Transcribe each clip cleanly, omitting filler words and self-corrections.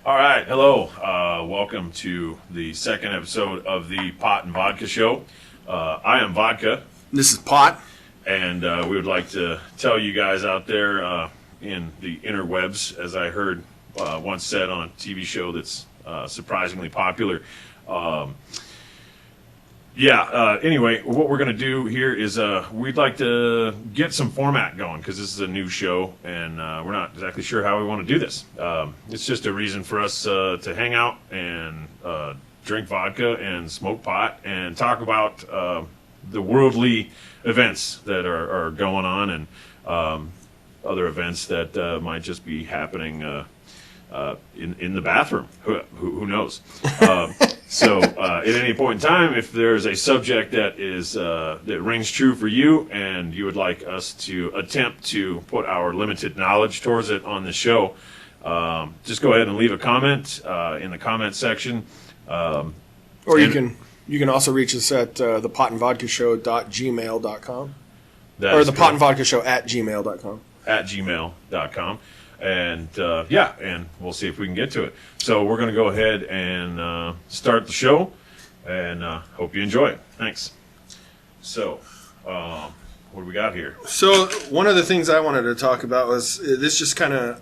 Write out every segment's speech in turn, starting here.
All right, hello. Welcome to the second episode of the Pot and Vodka Show. I am Vodka. This is Pot. And we would like to tell you guys out there in the interwebs, as I heard once said on a TV show that's surprisingly popular. Anyway, what we're going to do here is we'd like to get some format going because this is a new show and we're not exactly sure how we want to do this. It's just a reason for us to hang out and drink vodka and smoke pot and talk about the worldly events that are going on and other events that might just be happening in the bathroom. Who knows? So at any point in time, if there's a subject that is that rings true for you and you would like us to attempt to put our limited knowledge towards it on the show, just go ahead and leave a comment in the comment section. Or you can also reach us at thepotandvodkashow.gmail.com or thepotandvodkashow@gmail.com. At gmail.com. And and we'll see if we can get to it. So we're going to go ahead and start the show, and hope you enjoy it. Thanks. So, what do we got here? So one of the things I wanted to talk about was this. Just kind of,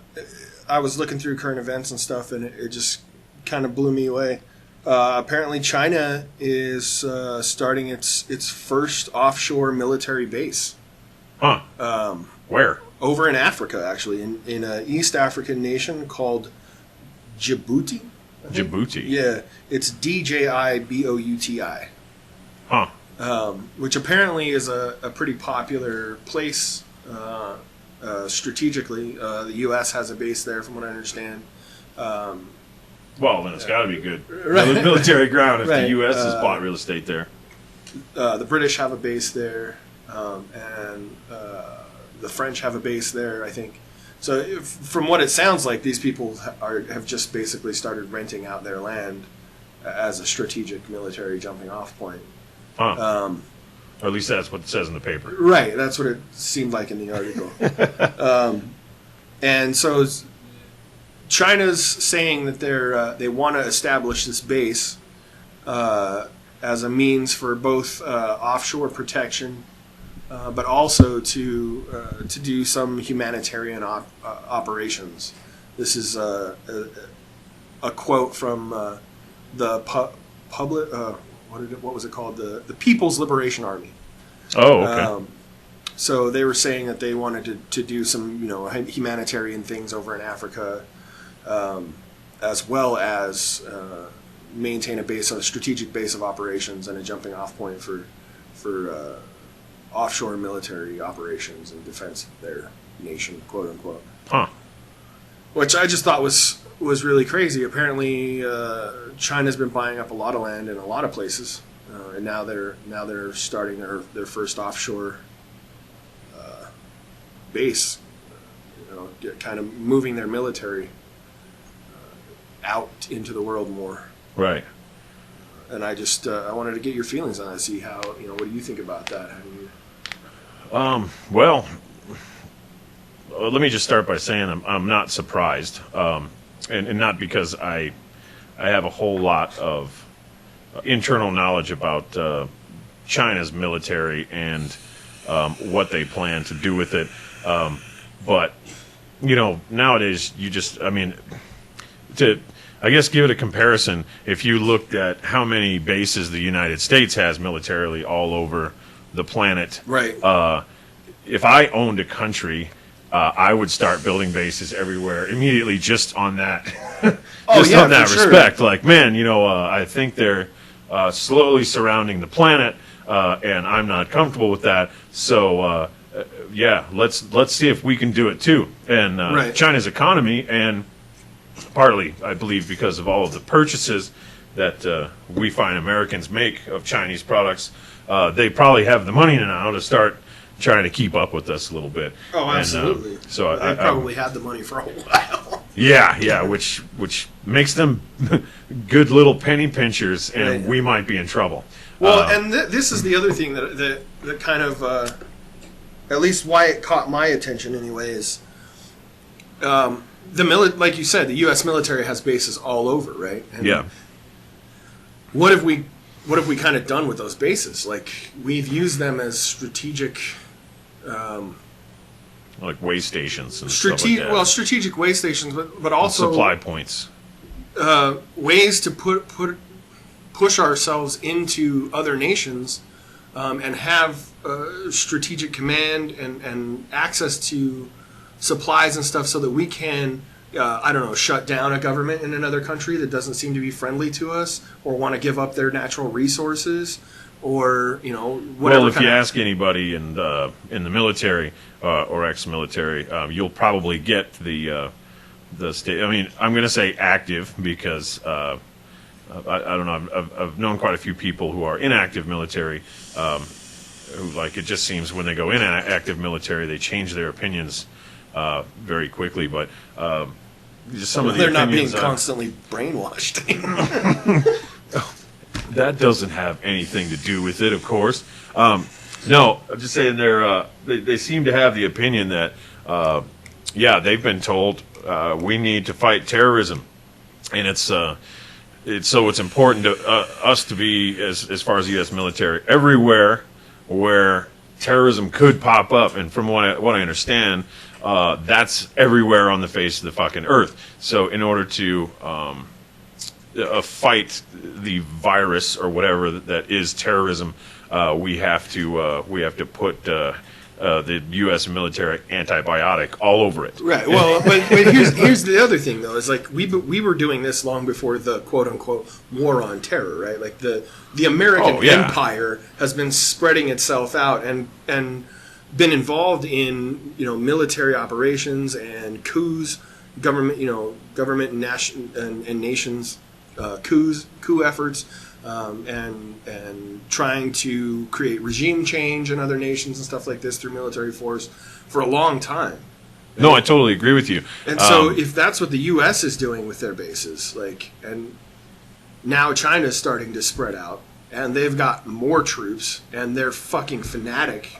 I was looking through current events and stuff, and it just kind of blew me away. Apparently, China is starting its first offshore military base. Huh? Where? Over in Africa, actually, in an East African nation called Djibouti. Djibouti. Yeah, it's Djibouti. Huh. Which apparently is a pretty popular place strategically. The U.S. has a base there, from what I understand. Well, then it's got to be good. Right. Military ground if Right. the U.S. has bought real estate there. The British have a base there, and the French have a base there, I think. So from what it sounds like, these people have just basically started renting out their land as a strategic military jumping off point. Huh. Or at least that's what it says in the paper. Right, that's what it seemed like in the article. And so China's saying that they want to establish this base as a means for both offshore protection, but also to do some humanitarian operations. This is a quote from the public. What was it called? The People's Liberation Army. Oh, okay. So they were saying that they wanted to do some humanitarian things over in Africa, as well as maintain a strategic base of operations and a jumping off point for offshore military operations and defense of their nation, quote unquote. Huh. Which I just thought was really crazy. Apparently, China's been buying up a lot of land in a lot of places, and now they're starting their first offshore base. Kind of moving their military out into the world more. Right. And I just I wanted to get your feelings on that. See how what do you think about that? Well, let me just start by saying I'm not surprised, and not because I have a whole lot of internal knowledge about China's military and what they plan to do with it. But nowadays to give it a comparison, if you looked at how many bases the United States has militarily all over the planet, right? If I owned a country, I would start building bases everywhere immediately, just on that, on that respect. Sure. Like, man, I think they're slowly surrounding the planet, and I'm not comfortable with that. So, let's see if we can do it too. And right. China's economy, and partly, I believe, because of all of the purchases that we find Americans make of Chinese products, they probably have the money now to start trying to keep up with us a little bit. Oh, absolutely. And, so they probably had the money for a while. Yeah, which makes them good little penny pinchers, and right. We might be in trouble. Well, and this is the other thing that kind of, at least why it caught my attention anyway, is like you said, the U.S. military has bases all over, right? And Yeah. What have we kind of done with those bases? Like, we've used them as strategic, Like way stations and stuff like that. well, strategic way stations, but also supply points. Ways to push ourselves into other nations, and have strategic command and access to supplies and stuff, so that we can, I don't know, shut down a government in another country that doesn't seem to be friendly to us, or want to give up their natural resources, or whatever. Well, if you ask anybody in the military or ex-military, you'll probably get the state. I mean, I'm going to say active because I don't know. I've known quite a few people who are inactive military. Who, like, it just seems when they go in active military, they change their opinions very quickly. But just some of the they're not being opinions, constantly brainwashed. that doesn't have anything to do with it, of course. No, I'm just saying they seem to have the opinion that, they've been told we need to fight terrorism, and it's important to us to be, as far as the U.S. military, everywhere where terrorism could pop up, and from what I understand, that's everywhere on the face of the fucking earth. So in order to fight the virus or whatever that is terrorism, we have to put the U.S. military antibiotic all over it. Right. Well, but here's the other thing, though. Is like we were doing this long before the quote unquote war on terror, right? Like the American empire has been spreading itself out and been involved in military operations and coups, government and nations coup efforts. And trying to create regime change in other nations and stuff like this through military force for a long time. No, I totally agree with you. And so if that's what the U.S. is doing with their bases, and now China's starting to spread out, and they've got more troops, and they're fucking fanatic.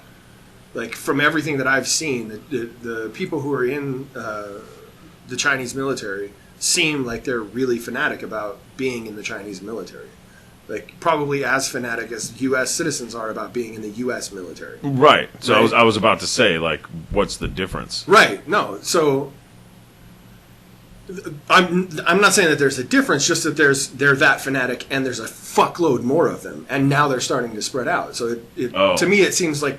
Like, from everything that I've seen, the people who are in the Chinese military seem like they're really fanatic about being in the Chinese military. Like, probably as fanatic as U.S. citizens are about being in the U.S. military. Right. So right? I was about to say, like, what's the difference? Right. No. So I'm not saying that there's a difference, just that they're that fanatic and there's a fuckload more of them, and now they're starting to spread out. So to me, it seems like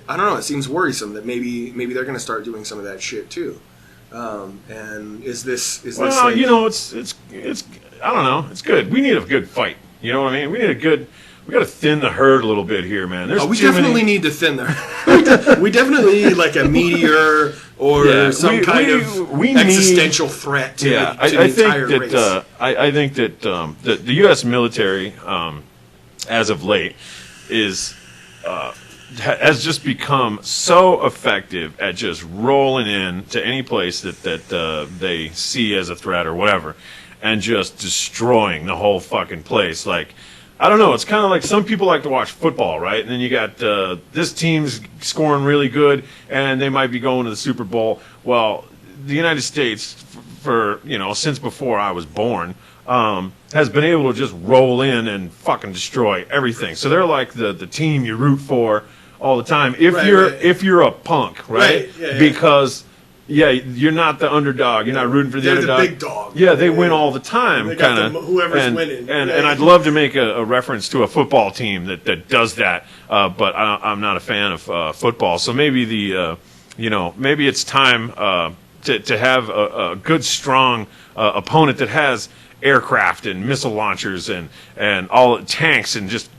I don't know. It seems worrisome that maybe they're going to start doing some of that shit too. And is this? Well, like, it's I don't know. It's good. We need a good fight. You know what I mean? We got to thin the herd a little bit here, man. We definitely need to thin the herd. We definitely need like a meteor or some kind of existential threat to the entire race. I think that the U.S. military, as of late, has just become so effective at just rolling in to any place that they see as a threat or whatever, and just destroying the whole fucking place. Like, I don't know, it's kind of like some people like to watch football, right? And then you got this team's scoring really good, and they might be going to the Super Bowl. Well, the United States, for since before I was born, has been able to just roll in and fucking destroy everything. So they're like the team you root for all the time if you're a punk, right? Yeah. Because you're not the underdog. You're not rooting for the underdog. They're the big dog. Yeah, they win all the time. They got whoever's winning. And I'd love to make a reference to a football team that does that, but I'm not a fan of football. So maybe maybe it's time to have a good, strong opponent that has aircraft and missile launchers and all tanks and just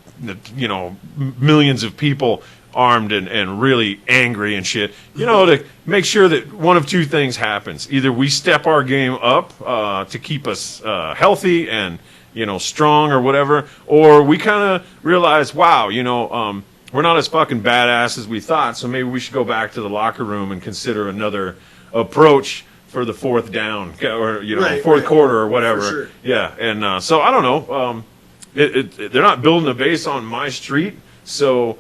millions of people armed and really angry and shit, to make sure that one of two things happens. Either we step our game up to keep us healthy and, strong or whatever, or we kind of realize, wow, we're not as fucking badass as we thought, so maybe we should go back to the locker room and consider another approach for the fourth down or, fourth quarter or whatever. For sure. Yeah, and so I don't know. They're not building a base on my street, so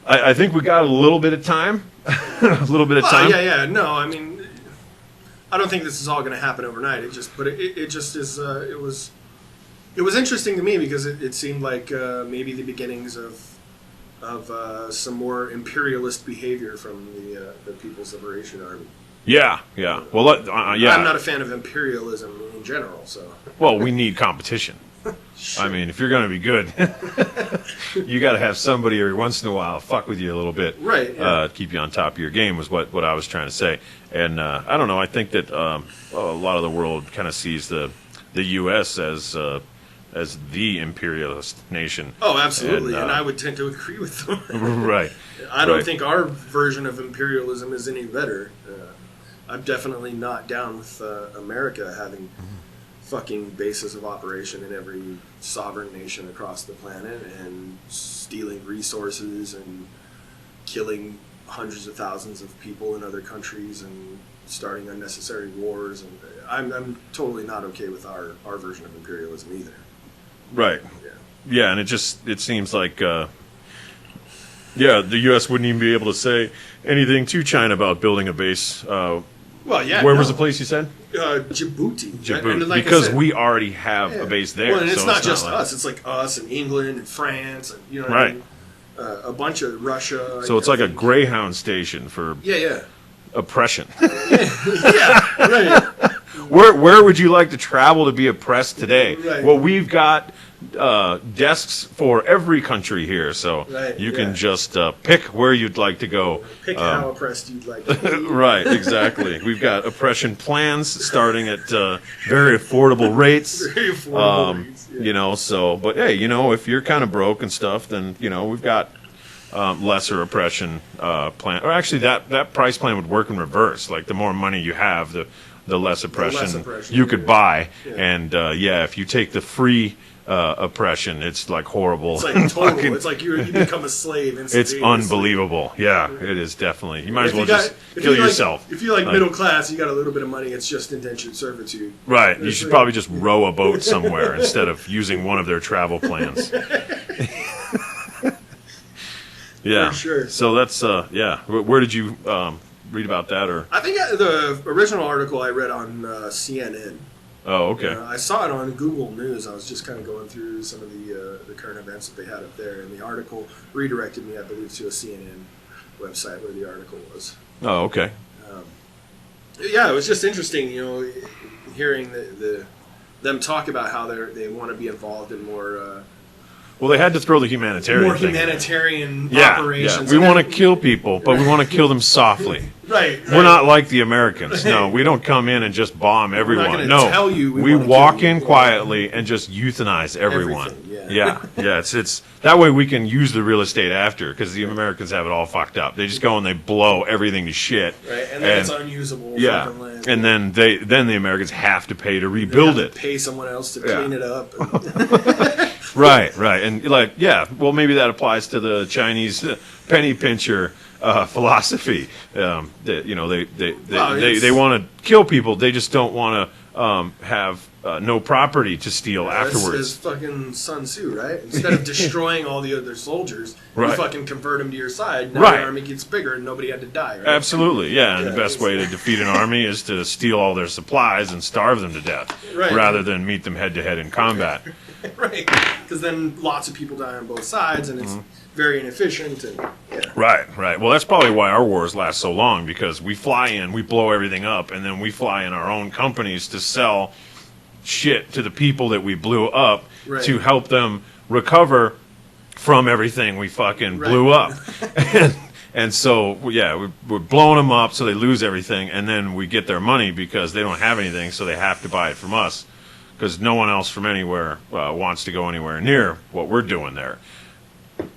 I think we got a little bit of time. Yeah. No, I mean, I don't think this is all going to happen overnight. It just is. It was interesting to me because it seemed like maybe the beginnings of some more imperialist behavior from the People's Liberation Army. Yeah. Well, yeah. I'm not a fan of imperialism in general, so. Well, we need competition. Sure. I mean, if you're going to be good, you got to have somebody every once in a while fuck with you a little bit, right? Yeah. Keep you on top of your game was what I was trying to say. And I don't know. I think that a lot of the world kind of sees the U.S. as the imperialist nation. Oh, absolutely, and I would tend to agree with them. Right. I don't think our version of imperialism is any better. I'm definitely not down with America having fucking bases of operation in every sovereign nation across the planet and stealing resources and killing hundreds of thousands of people in other countries and starting unnecessary wars. And I'm totally not okay with our version of imperialism either. Right. Yeah, and it seems like the U.S. wouldn't even be able to say anything to China about building a base. Well, yeah. Where was the place you said? Djibouti. Djibouti. Like because we already have a base there. Well, and it's not just us. It's like us and England and France and what I mean? A bunch of Russia. So it's like a Greyhound station for oppression. Right. Where would you like to travel to be oppressed today? Right. Well, we've got desks for every country here, so you can just pick where you'd like to go. Pick how oppressed you'd like to be. Right, exactly. We've got oppression plans starting at very affordable rates. Very affordable rates. Yeah. So, but hey, if you're kind of broke and stuff, then, we've got lesser oppression plan. Or actually, that price plan would work in reverse. Like, the more money you have, the less oppression you could buy. Yeah. And, if you take the free oppression, it's like horrible. It's like total. It's like you become a slave instantaneously. It's unbelievable. Yeah, it is definitely. You might as well just kill yourself. If you're like middle class, you got a little bit of money, it's just indentured servitude. Right. You should probably just row a boat somewhere instead of using one of their travel plans. Yeah. For sure. So that's, Where did you read about that? Or I think the original article I read on CNN. Oh, okay. I saw it on Google News. I was just kind of going through some of the current events that they had up there, and the article redirected me, I believe, to a CNN website where the article was. Oh, okay. It was just interesting, hearing them talk about how they want to be involved in more. Well, they had to throw the humanitarian more thing. Humanitarian Yeah. operations. We want to kill people, but we want to kill them softly. Right. We're not like the Americans. No, we don't come in and just bomb everyone. We're not gonna tell you we walk in quietly and just euthanize everyone. Yeah. It's that way we can use the real estate after, because the Americans have it all fucked up. They just go and they blow everything to shit. Right, and then it's unusable. Yeah, land. and then the Americans have to pay to rebuild it. Pay someone else to clean it up. Right, and well, maybe that applies to the Chinese penny pincher philosophy. They want to kill people. They just don't want to have no property to steal afterwards. It's fucking Sun Tzu, right? Instead of destroying all the other soldiers, you fucking convert them to your side. Now the army gets bigger and nobody had to die, right? Absolutely, yeah. And the best way to defeat an army is to steal all their supplies and starve them to death, rather than meet them head-to-head in combat. Right, because then lots of people die on both sides, and it's very inefficient. And Right. Well, that's probably why our wars last so long, because we fly in, we blow everything up, and then we fly in our own companies to sell shit to the people that we blew up to help them recover from everything we fucking blew up. And so, we're blowing them up so they lose everything, and then we get their money because they don't have anything, so they have to buy it from us, because no one else from anywhere wants to go anywhere near what we're doing there.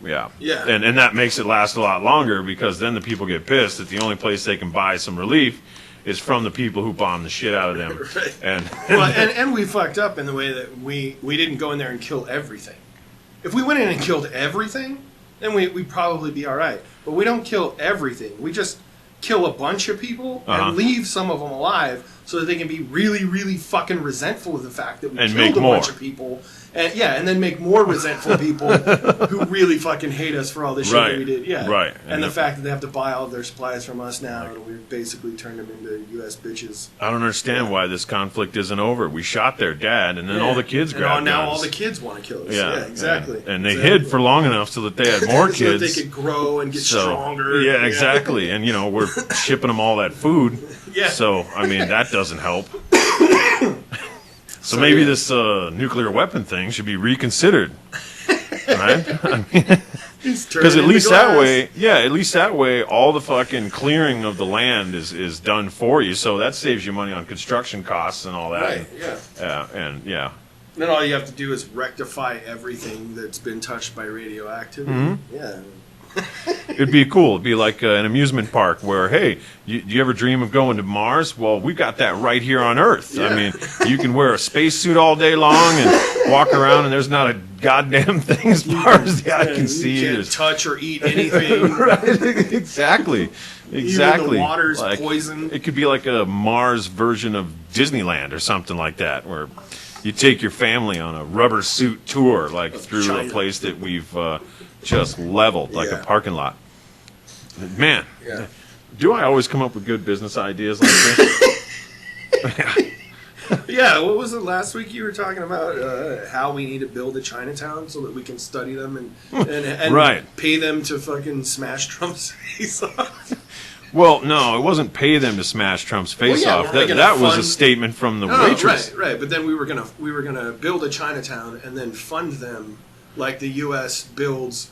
Yeah. And that makes it last a lot longer, because then the people get pissed that the only place they can buy some relief is from the people who bombed the shit out of them. And we fucked up in the way that we didn't go in there and kill everything. If we went in and killed everything, then we'd probably be all right. But we don't kill everything. We just kill a bunch of people and leave some of them alive so that they can be really, really fucking resentful of the fact that we And killed make a more. bunch of people. And then make more resentful people who really fucking hate us for all the shit that we did. Yeah. Right. And the fact that they have to buy all of their supplies from us now, and we've basically turned them into U.S. bitches. I don't understand why this conflict isn't over. We shot their dad, and then all the kids grabbed now guns. all the kids want to kill us. Yeah, exactly. And they hid for long enough so that they had more kids. So that they could grow and get stronger. Yeah, exactly. And, we're shipping them all that food. Yeah. So, I mean, that doesn't help. So maybe this nuclear weapon thing should be reconsidered, right? Because at least that way, all the fucking clearing of the land is done for you. So that saves you money on construction costs and all that. Right. Yeah. Then all you have to do is rectify everything that's been touched by radioactivity. Mm-hmm. Yeah. It'd be cool. It'd be like an amusement park where, hey, you ever dream of going to Mars? Well, we've got that right here on Earth. Yeah. I mean, you can wear a spacesuit all day long and walk around, and there's not a goddamn thing as far as the eye can see. You can't touch or eat anything. Right? Exactly. Even the water's poison. It could be like a Mars version of Disneyland or something like that, where you take your family on a rubber suit tour, like through China. a place that we've just leveled, like a parking lot. Man, do I always come up with good business ideas like this? Yeah, what was it last week you were talking about? How we need to build a Chinatown so that we can study them and Right. pay them to fucking smash Trump's face off. Well, no, it wasn't pay them to smash Trump's face Well, yeah, off. we're That was a fund- statement from the waitress. Right. But then we were gonna build a Chinatown and then fund them like the U.S. builds.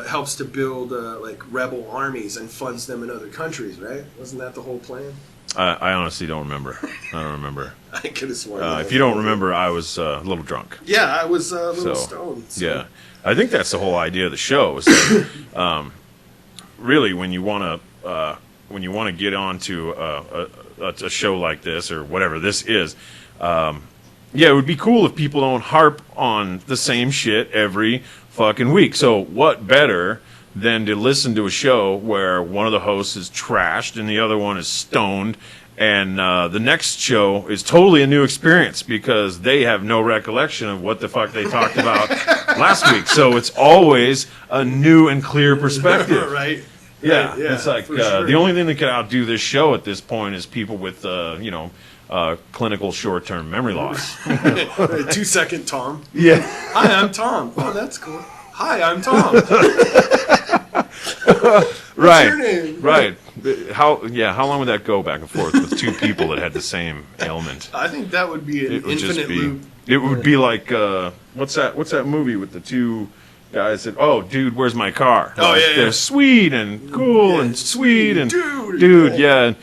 Helps to build like rebel armies and funds them in other countries, right? Wasn't that the whole plan? I honestly don't remember. I don't remember. I could have sworn. If you don't remember, I was a little drunk. Yeah, I was a little stoned. So. Yeah, I think that's the whole idea of the show. Is that, really, when you want to get onto a show like this or whatever this is, it would be cool if people don't harp on the same shit every fucking week. So what better than to listen to a show where one of the hosts is trashed and the other one is stoned, and the next show is totally a new experience because they have no recollection of what the fuck they talked about last week. So it's always a new and clear perspective. Right. Yeah. Yeah, It's like sure. the only thing that could outdo this show at this point is people with clinical short-term memory loss. 2 second Tom. Yeah. Hi, I'm Tom. Oh, that's cool. Hi, I'm Tom. Right. your name? Right. How long would that go back and forth with two people that had the same ailment? I think that would be an It would just infinite be. loop. It would be like what's that movie with the two guys that, oh, dude, where's my car? Oh, Like, yeah, yeah. they're sweet and cool Yeah. and sweet and Dude, yeah.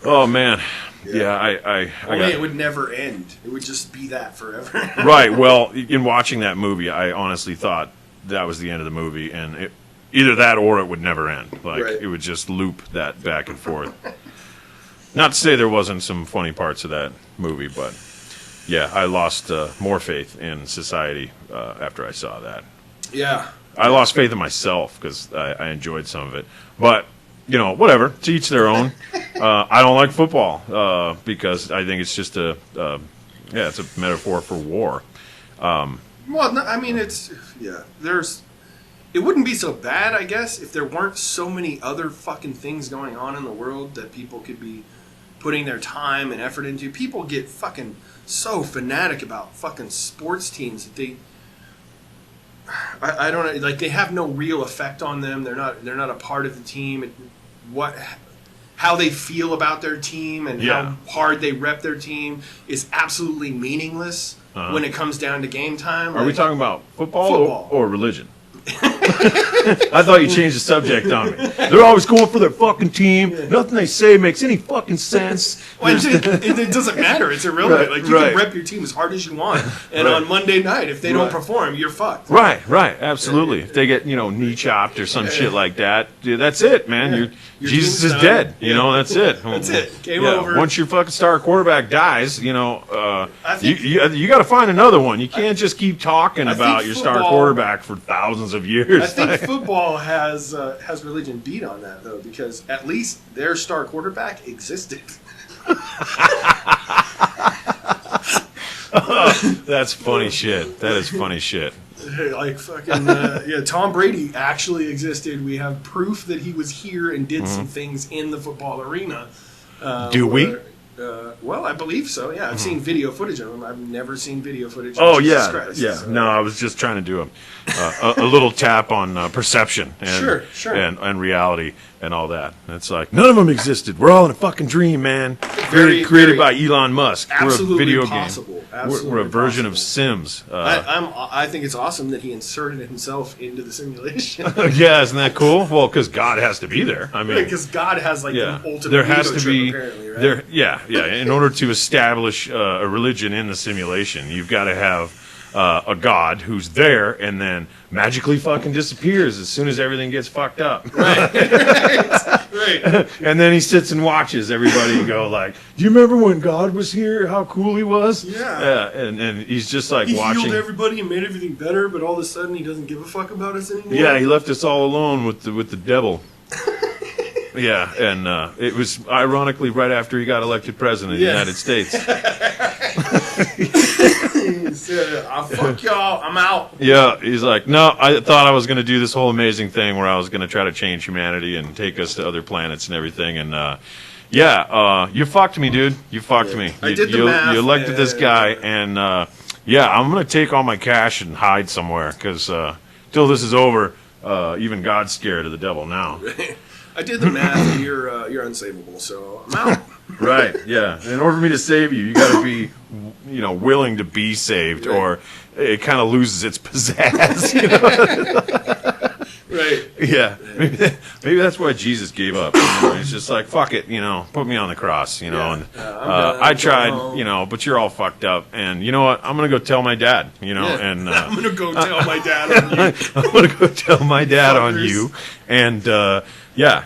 Oh man. Yeah, I Only got it would never end. It would just be that forever. right. Well, in watching that movie, I honestly thought that was the end of the movie, and either that or it would never end. Like Right. it would just loop that back and forth. Not to say there wasn't some funny parts of that movie, but yeah, I lost more faith in society after I saw that. Yeah. I lost faith in myself because I enjoyed some of it, but whatever. To each their own. I don't like football because I think it's just it's a metaphor for war. Well, no, I mean, it wouldn't be so bad, I guess, if there weren't so many other fucking things going on in the world that people could be putting their time and effort into. People get fucking so fanatic about fucking sports teams that I don't know, like they have no real effect on them. They're not a part of the team. How they feel about their team and how hard they rep their team is absolutely meaningless when it comes down to game time. Are we talking about football. Or religion? I I thought you changed the subject on me. They're always going for their fucking team. Nothing they say makes any fucking sense. Well, it doesn't matter. It's irrelevant. Right, Like you right. can rep your team as hard as you want, and Right. on Monday night, if they don't Right. perform, you're fucked. Right, absolutely. If they get knee chopped or some shit like that, dude, that's it, man. Your Jesus team's is done. dead. Yeah. That's it. That's it. Game Yeah, over. Once your fucking star quarterback dies, I think- you got to find another one. You can't just keep talking I about think your star football- quarterback for thousands of years. I think football has religion beat on that though, because at least their star quarterback existed. That's funny shit. That is funny shit. Like fucking yeah, Tom Brady actually existed. We have proof that he was here and did some things in the football arena. Do we? Well, I believe so. Yeah, I've seen video footage of him. I've never seen video footage. Oh of Jesus yeah, Christ, yeah. so. No, I was just trying to do a little tap on perception and Sure. and reality and all that. And it's like none of them existed. We're all in a fucking dream, man. Very, Created very by Elon Musk. absolutely We're a video possible. game. Absolutely We're a version of possible. Sims. I think it's awesome that he inserted himself into the simulation. Yeah, isn't that cool? Well, because God has to be there. I mean, Because God has like yeah, the ultimate there has ego to trip, be apparently, right? there. Yeah. In order to establish a religion in the simulation, you've got to have a god who's there and then magically fucking disappears as soon as everything gets fucked up. Right. And then he sits and watches everybody go like, "Do you remember when God was here? How cool he was?" Yeah. And he's just like He watching. healed everybody and made everything better, but all of a sudden he doesn't give a fuck about us anymore. Yeah, he left us all alone with the devil. Yeah, and it was ironically right after he got elected president of the Yeah. United States. He said, fuck y'all, I'm out. Yeah, he's like, no, I thought I was going to do this whole amazing thing where I was going to try to change humanity and take us to other planets and everything. And you fucked me, dude. You fucked me. I did the math, you elected this guy, and I'm going to take all my cash and hide somewhere because till this is over, even God's scared of the devil now. I did the math. You're unsavable, so I'm out. Right, yeah. In order for me to save you, you got to be, willing to be saved, Right. or it kind of loses its pizzazz. You know? Right. Yeah, maybe that's why Jesus gave up. He's just like, fuck it, put me on the cross, Yeah. And I'm I tried, home. but you're all fucked up, and you know what? I'm gonna go tell my dad, Yeah. and I'm gonna go tell my dad on you. I'm gonna go tell my dad on Fuckers. you, and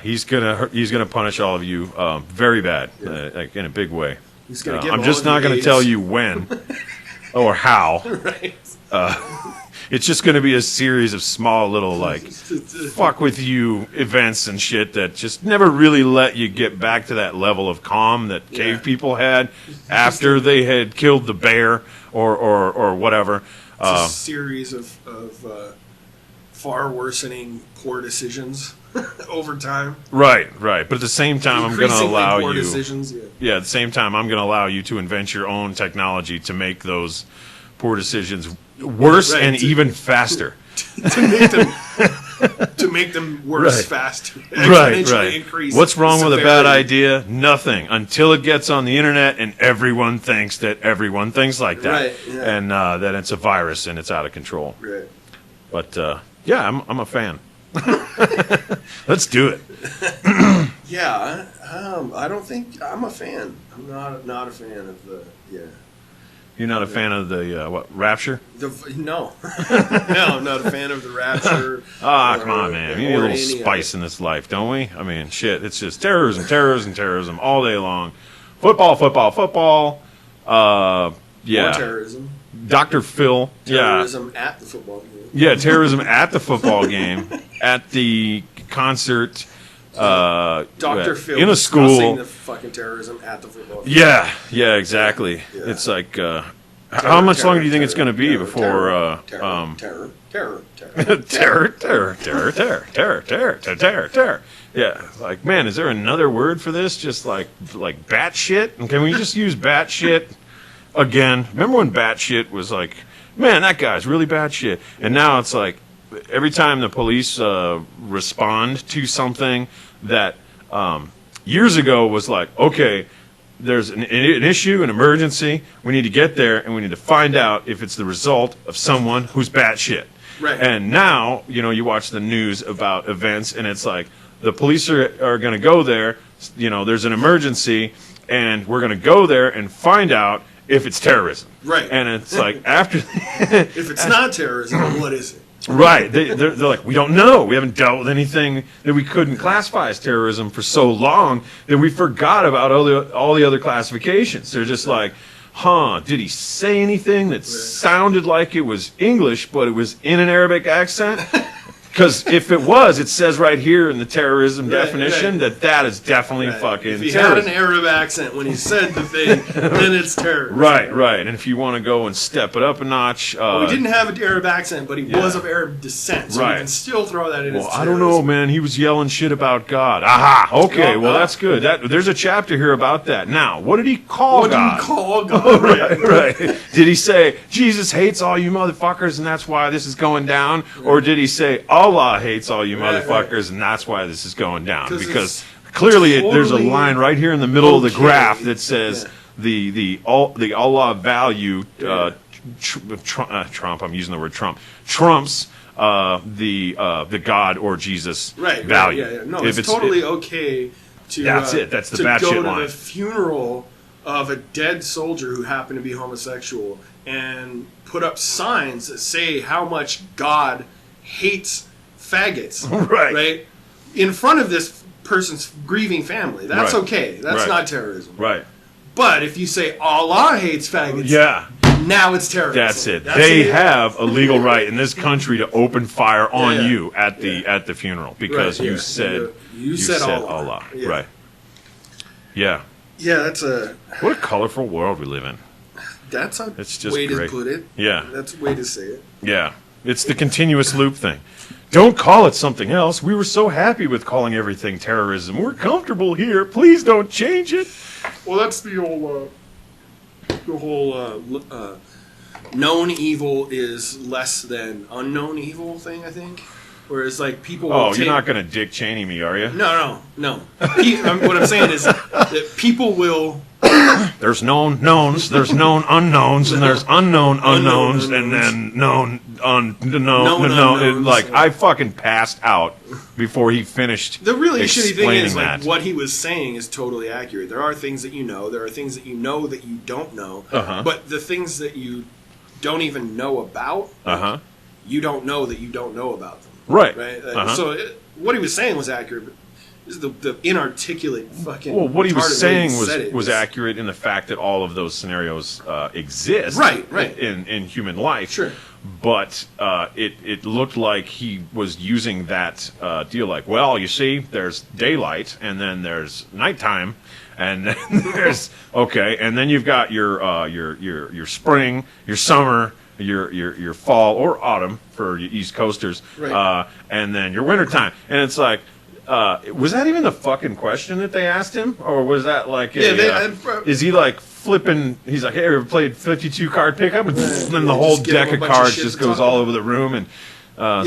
he's gonna punish all of you very bad, like in a big way. He's gonna give I'm all just of not you gonna AIDS. tell you when or how. Right. It's just going to be a series of small little, fuck with you events and shit that just never really let you get back to that level of calm that cave people had after they had killed the bear or whatever. It's a series of far worsening poor decisions over time. Right. But at the same time, I'm going to Increasingly allow poor you. decisions. Yeah. Yeah, at the same time, I'm going to allow you to invent your own technology to make those poor decisions worse Right, and to- even faster. to make them worse Right. faster. Right. Exponentially increase What's wrong with a bad severity. idea? Nothing. Until it gets on the internet and everyone thinks that everyone thinks like that. Right, yeah. And that it's a virus and it's out of control. Right. But, I'm a fan. Let's do it. Yeah, I don't think I'm a fan. I'm not a fan of the You're not a fan of the, Rapture? no, I'm not a fan of the Rapture. Come on, man. We need a or little any spice in this life, don't we? I mean, shit. It's just terrorism all day long. Football. Yeah. Or terrorism. Dr. Phil. Terrorism at the football game. Yeah, terrorism at the football game, at the concert, Dr. Phil in a discussing school. the fucking terrorism at the football game. Yeah, exactly. Yeah. It's like, how much longer do you think it's going to be before terror? Yeah, like, man, is there another word for this? Just like batshit? And can we just use batshit again? Remember when batshit was like, man, that guy's really batshit, and now it's like every time the police respond to something that years ago was like, okay, there's an issue, an emergency, we need to get there, and we need to find out if it's the result of someone who's batshit. Right. And now, you watch the news about events, and it's like, the police are going to go there, there's an emergency, and we're going to go there and find out if it's terrorism. Right. And it's like, after... If it's not terrorism, then what is it? Right. They're like, we don't know. We haven't dealt with anything that we couldn't classify as terrorism for so long that we forgot about all the other classifications. They're just like, did he say anything that sounded like it was English, but it was in an Arabic accent? Because if it was, it says right here in the terrorism definition right. that is definitely fucking If he terrorism. had an Arab accent when he said the thing, then it's terrorism. Right. And if you want to go and step it up a notch... Well, he didn't have an Arab accent, but he was of Arab descent, so you can still throw that in as terrorism. I don't know, man. He was yelling shit about God. Aha! Okay, well, that's good. There's a chapter here about that. Now, what did he call God? What did he call God? Right. Did he say, Jesus hates all you motherfuckers, and that's why this is going down? Or did he say, Allah hates all you motherfuckers, and that's why this is going down? Because clearly there's a line right here in the middle of the graph that says the Allah value Trump. I'm using the word Trump. Trumps the God or Jesus value. Right. No, it's totally okay to. That's it. That's the batshit line. To line. go to the funeral of a dead soldier who happened to be homosexual and put up signs that say how much God hates faggots. Right. In front of this person's grieving family. That's okay. That's not terrorism. Right. But if you say Allah hates faggots, now it's terrorism. That's it. They have a legal right in this country to open fire on you at the funeral because you said Allah. Right. Yeah. Yeah, that's what a colorful world we live in. That's a just way great. to put it. Yeah. That's a way to say it. Yeah. It's the continuous loop thing. Don't call it something else. We were so happy with calling everything terrorism. We're comfortable here. Please don't change it. Well, that's the whole known evil is less than unknown evil thing, I think. Whereas, like, people will you're not going to Dick Cheney me, are you? No. What I'm saying is that people will... There's known knowns, there's known unknowns, and there's unknown unknowns, and then known unknown. Like, I fucking passed out before he finished the really shitty thing is, that. like, what he was saying is totally accurate. There are things that you know. There are things that you know that you don't know. But the things that you don't even know about, you don't know that you don't know about them. Right. So what he was saying was accurate, but this is the inarticulate fucking... Well, what he was saying was accurate in the fact that all of those scenarios exist in human life. Sure. But it looked like he was using that deal like, well, you see, there's daylight, and then there's nighttime, and then there's... Okay, and then you've got your spring, your summer... Your fall or autumn for you East Coasters, and then your wintertime. And it's like, was that even the fucking question that they asked him? Or was that like, is he like flipping, he's like, hey, ever played 52 card pickup? And then the whole deck of cards just goes all over the room. And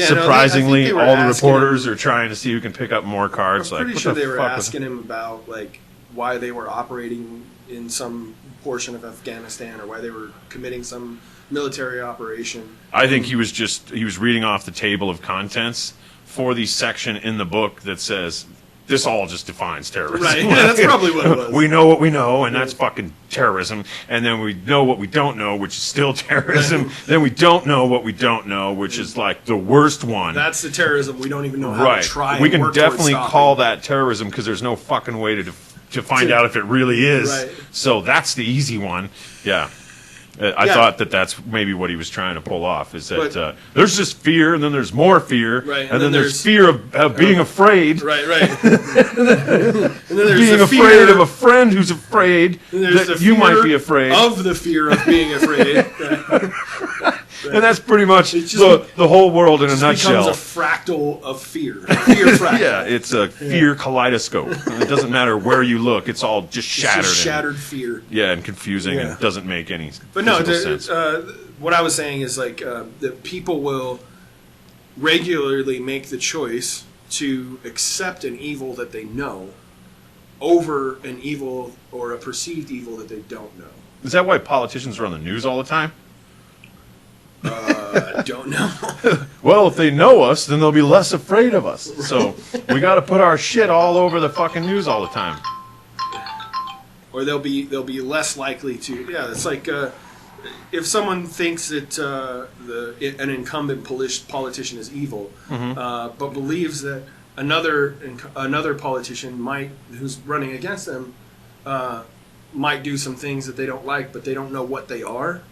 surprisingly, all the reporters are trying to see who can pick up more cards. I'm pretty sure they were asking him about like why they were operating in some portion of Afghanistan or why they were committing some military operation. I think he was reading off the table of contents for the section in the book that says this all just defines terrorism. Right, that's probably what it was. We know what we know, and that's fucking terrorism. And then we know what we don't know, which is still terrorism. Then we don't know what we don't know, which is like the worst one. That's the terrorism we don't even know how to try. We can definitely call that terrorism because there's no fucking way to find out if it really is. Right. So that's the easy one. Yeah. I thought that's maybe what he was trying to pull off, is that there's just fear, and then there's more fear, and then there's fear of being afraid. Right. And then there's being afraid of a friend who's afraid that you might be afraid. Of the fear of being afraid. And that's pretty much the whole world in a nutshell. It becomes a fractal of fear. Fear fractal. Yeah, it's a fear kaleidoscope. It doesn't matter where you look; it's all just shattered. It's just shattered fear. Yeah, and confusing, and doesn't make any. But no, what I was saying is like that people will regularly make the choice to accept an evil that they know over an evil or a perceived evil that they don't know. Is that why politicians are on the news all the time? I don't know. Well, if they know us, then they'll be less afraid of us. So we got to put our shit all over the fucking news all the time. Or they'll be less likely to. Yeah, it's like if someone thinks that an incumbent politician is evil, but believes that another politician who's running against them might do some things that they don't like, but they don't know what they are.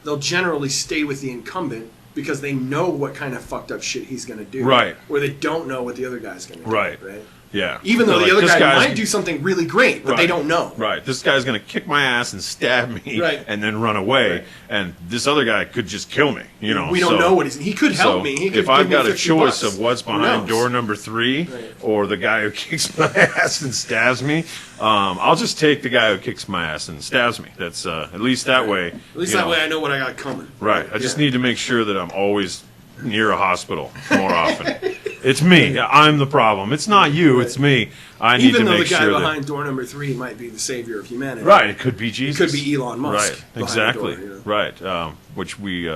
They'll generally stay with the incumbent because they know what kind of fucked up shit he's going to do. Right. Or they don't know what the other guy's going to do. Right. Right. Yeah. Even though They're the like, other "This guy guy's- might do something really great, but they don't know. Right. This guy's going to kick my ass and stab me Right. and then run away. Right. And this other guy could just kill me. You know. We don't know what he could help me. He could if I've give me got a 50 choice bucks. of what's Who behind knows? door number 3 Right. or the guy who kicks my ass and stabs me, I'll just take the guy who kicks my ass and stabs me. That's at least that way. At least that way I know what I got coming. Right. I just Yeah. need to make sure that I'm always near a hospital more often. It's me. I'm the problem. It's not you. Right. It's me. I need Even to though the make guy sure that. behind door number 3 might be the savior of humanity. Right. It could be Jesus. It could be Elon Musk. Right. behind the Exactly. door, you know? Right. Which we.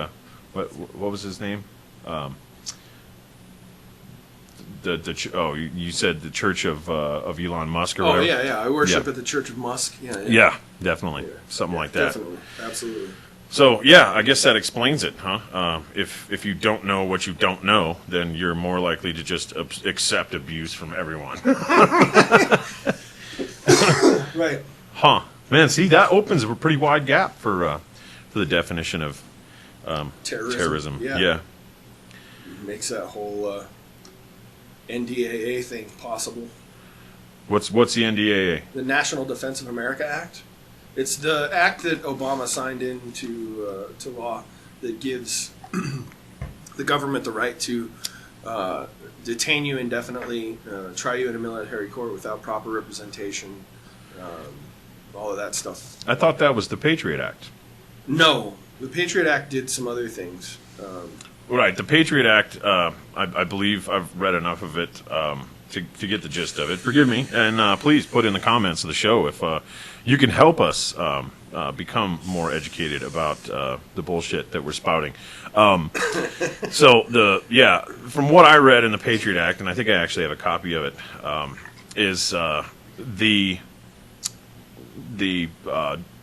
What was his name? You said the Church of Elon Musk or Oh, whatever. yeah. I worship Yeah. at the Church of Musk. Yeah. Yeah, definitely. Yeah. Something like that. Definitely. Absolutely. So yeah, I guess that explains it, huh? If you don't know what you don't know, then you're more likely to just accept abuse from everyone. Right. Huh? Man, see, that opens a pretty wide gap for the definition of terrorism. Yeah. Makes that whole NDAA thing possible. What's the NDAA? The National Defense of America Act. It's the act that Obama signed into to law that gives the government the right to detain you indefinitely, try you in a military court without proper representation, all of that stuff. I thought that was the Patriot Act. No, the Patriot Act did some other things. Right, the Patriot Act, I believe I've read enough of it to get the gist of it. Forgive me, and please put in the comments of the show if you can help us become more educated about the bullshit that we're spouting. From what I read in the Patriot Act, and I think I actually have a copy of it, is the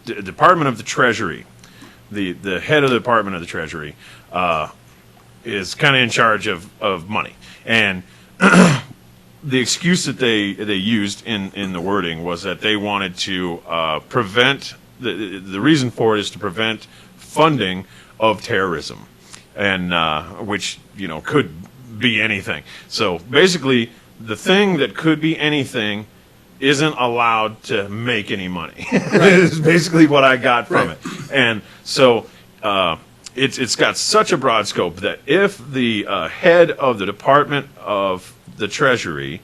Department of the Treasury, the head of the Department of the Treasury, is kind of in charge of money. And the excuse that they used in the wording was that they wanted to prevent, the reason for it is to prevent funding of terrorism, and which, could be anything. So basically, the thing that could be anything isn't allowed to make any money. Is basically what I got from it. And so it's got such a broad scope that if the head of the Department of the Treasury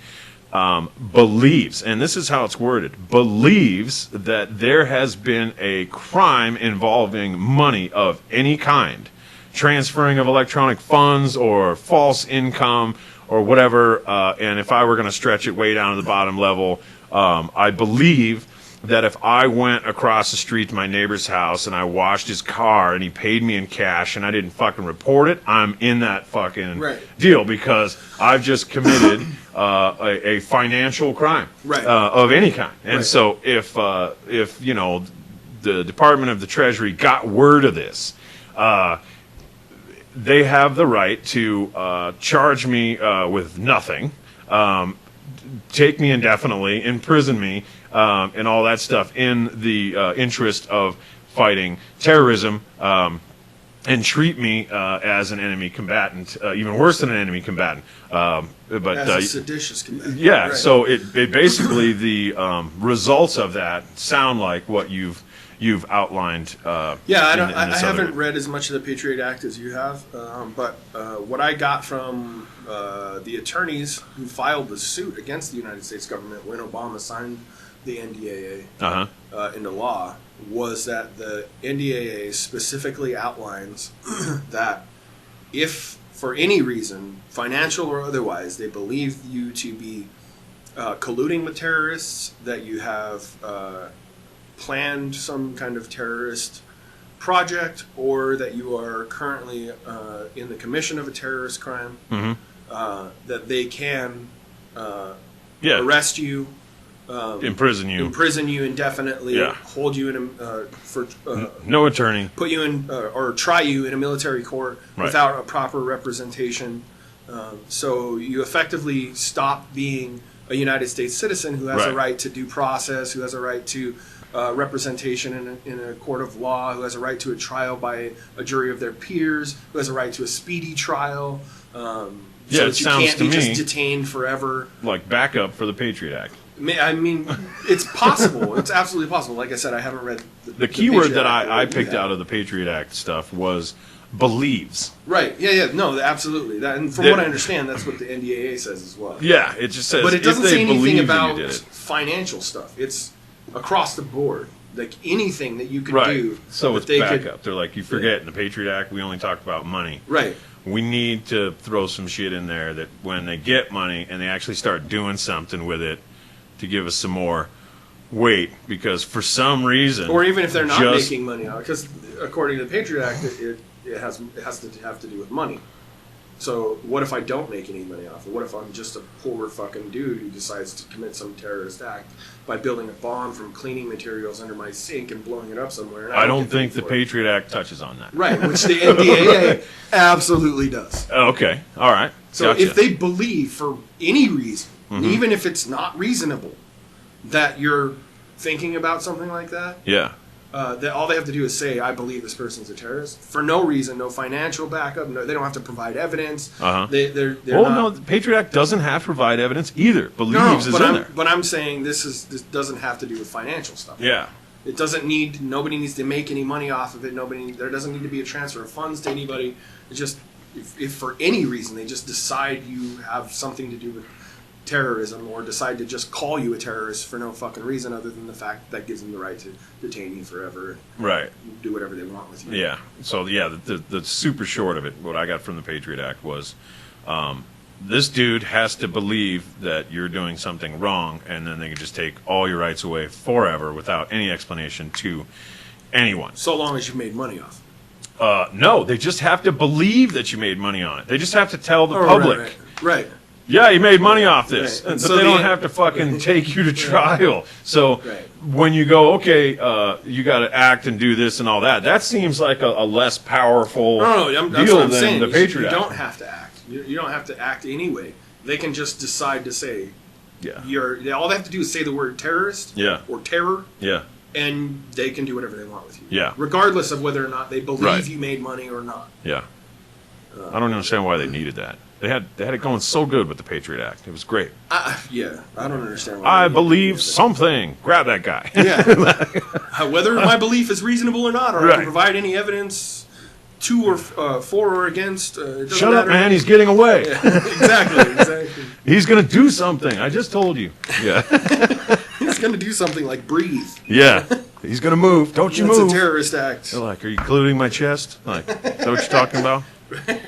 believes, and this is how it's worded, believes that there has been a crime involving money of any kind, transferring of electronic funds or false income or whatever, and if I were going to stretch it way down to the bottom level, I believe that if I went across the street to my neighbor's house and I washed his car and he paid me in cash and I didn't fucking report it, I'm in that fucking deal because I've just committed a financial crime of any kind. And so if the Department of the Treasury got word of this, they have the right to charge me with nothing, take me indefinitely, imprison me, and all that stuff in the interest of fighting terrorism, and treat me as an enemy combatant, even worse than an enemy combatant. But as a seditious combatant. Yeah, Right. so it basically the results of that sound like what you've outlined. I haven't read as much of the Patriot Act as you have, but what I got from the attorneys who filed the suit against the United States government when Obama signed the NDAA into law was that the NDAA specifically outlines that if, for any reason, financial or otherwise, they believe you to be colluding with terrorists, that you have planned some kind of terrorist project, or that you are currently in the commission of a terrorist crime, that they can arrest you, imprison you indefinitely, hold you in no attorney, put you in or try you in a military court without a proper representation. So you effectively stop being a United States citizen who has a right to due process, who has a right to representation in a court of law, who has a right to a trial by a jury of their peers, who has a right to a speedy trial. So that you can't be just detained forever. Like backup for the Patriot Act. I mean, it's possible. It's absolutely possible. Like I said, I haven't read the keyword that I picked out of the Patriot Act stuff was believes. Right. Yeah. No. Absolutely. And from what I understand, that's what the NDAA says as well. Yeah. It just says, but it doesn't say anything about did it. financial stuff. It's across the board, like anything that you can do. So it's backup. They're like, you forget in the Patriot Act, we only talked about money. Right. We need to throw some shit in there that when they get money and they actually start doing something with it, to give us some more weight, because for some reason, or even if they're not making money on it, because according to the Patriot Act, it has to have to do with money. So what if I don't make any money off it? What if I'm just a poor fucking dude who decides to commit some terrorist act by building a bomb from cleaning materials under my sink and blowing it up somewhere? And I don't think the Patriot Act touches on that. Right, which the NDAA absolutely does. Okay, all right. So if they believe for any reason, even if it's not reasonable, that you're thinking about something like that, that all they have to do is say, "I believe this person's a terrorist," for no reason, no financial backup. No, they don't have to provide evidence. They're no, the Patriot Act doesn't have to provide evidence either. Believes is in there. But I'm saying this doesn't have to do with financial stuff. Yeah. It doesn't need. Nobody needs to make any money off of it. There doesn't need to be a transfer of funds to anybody. It's just if for any reason they just decide you have something to do with terrorism, or decide to just call you a terrorist for no fucking reason other than the fact that gives them the right to detain you forever, right? Do whatever they want with you. Yeah. So the super short of it, what I got from the Patriot Act was, this dude has to believe that you're doing something wrong, and then they can just take all your rights away forever without any explanation to anyone. So long as you've made money off it. No, they just have to believe that you made money on it. They just have to tell the public. Right. Yeah, you made money off this. Right. But so they don't have to fucking take you to trial. So when you go, okay, you got to act and do this and all that, that seems like a less powerful deal than the Patriot Act. You don't have to act. You don't have to act anyway. They can just decide to say, all they have to do is say the word terrorist or terror. Yeah. And they can do whatever they want with you. Yeah. Regardless of whether or not they believe you made money or not. Yeah. I don't understand why they needed that. They had it going so good with the Patriot Act. It was great. I don't understand why. I believe something. Grab that guy. Yeah. Whether my belief is reasonable or not, or I can provide any evidence to or for or against. Shut up, man. He's getting away. Yeah. Exactly. He's going to do something. I just told you. Yeah. He's going to do something like breathe. Yeah. He's going to move. Don't you move. It's a terrorist act. They're like, are you including my chest? Like, is that what you're talking about?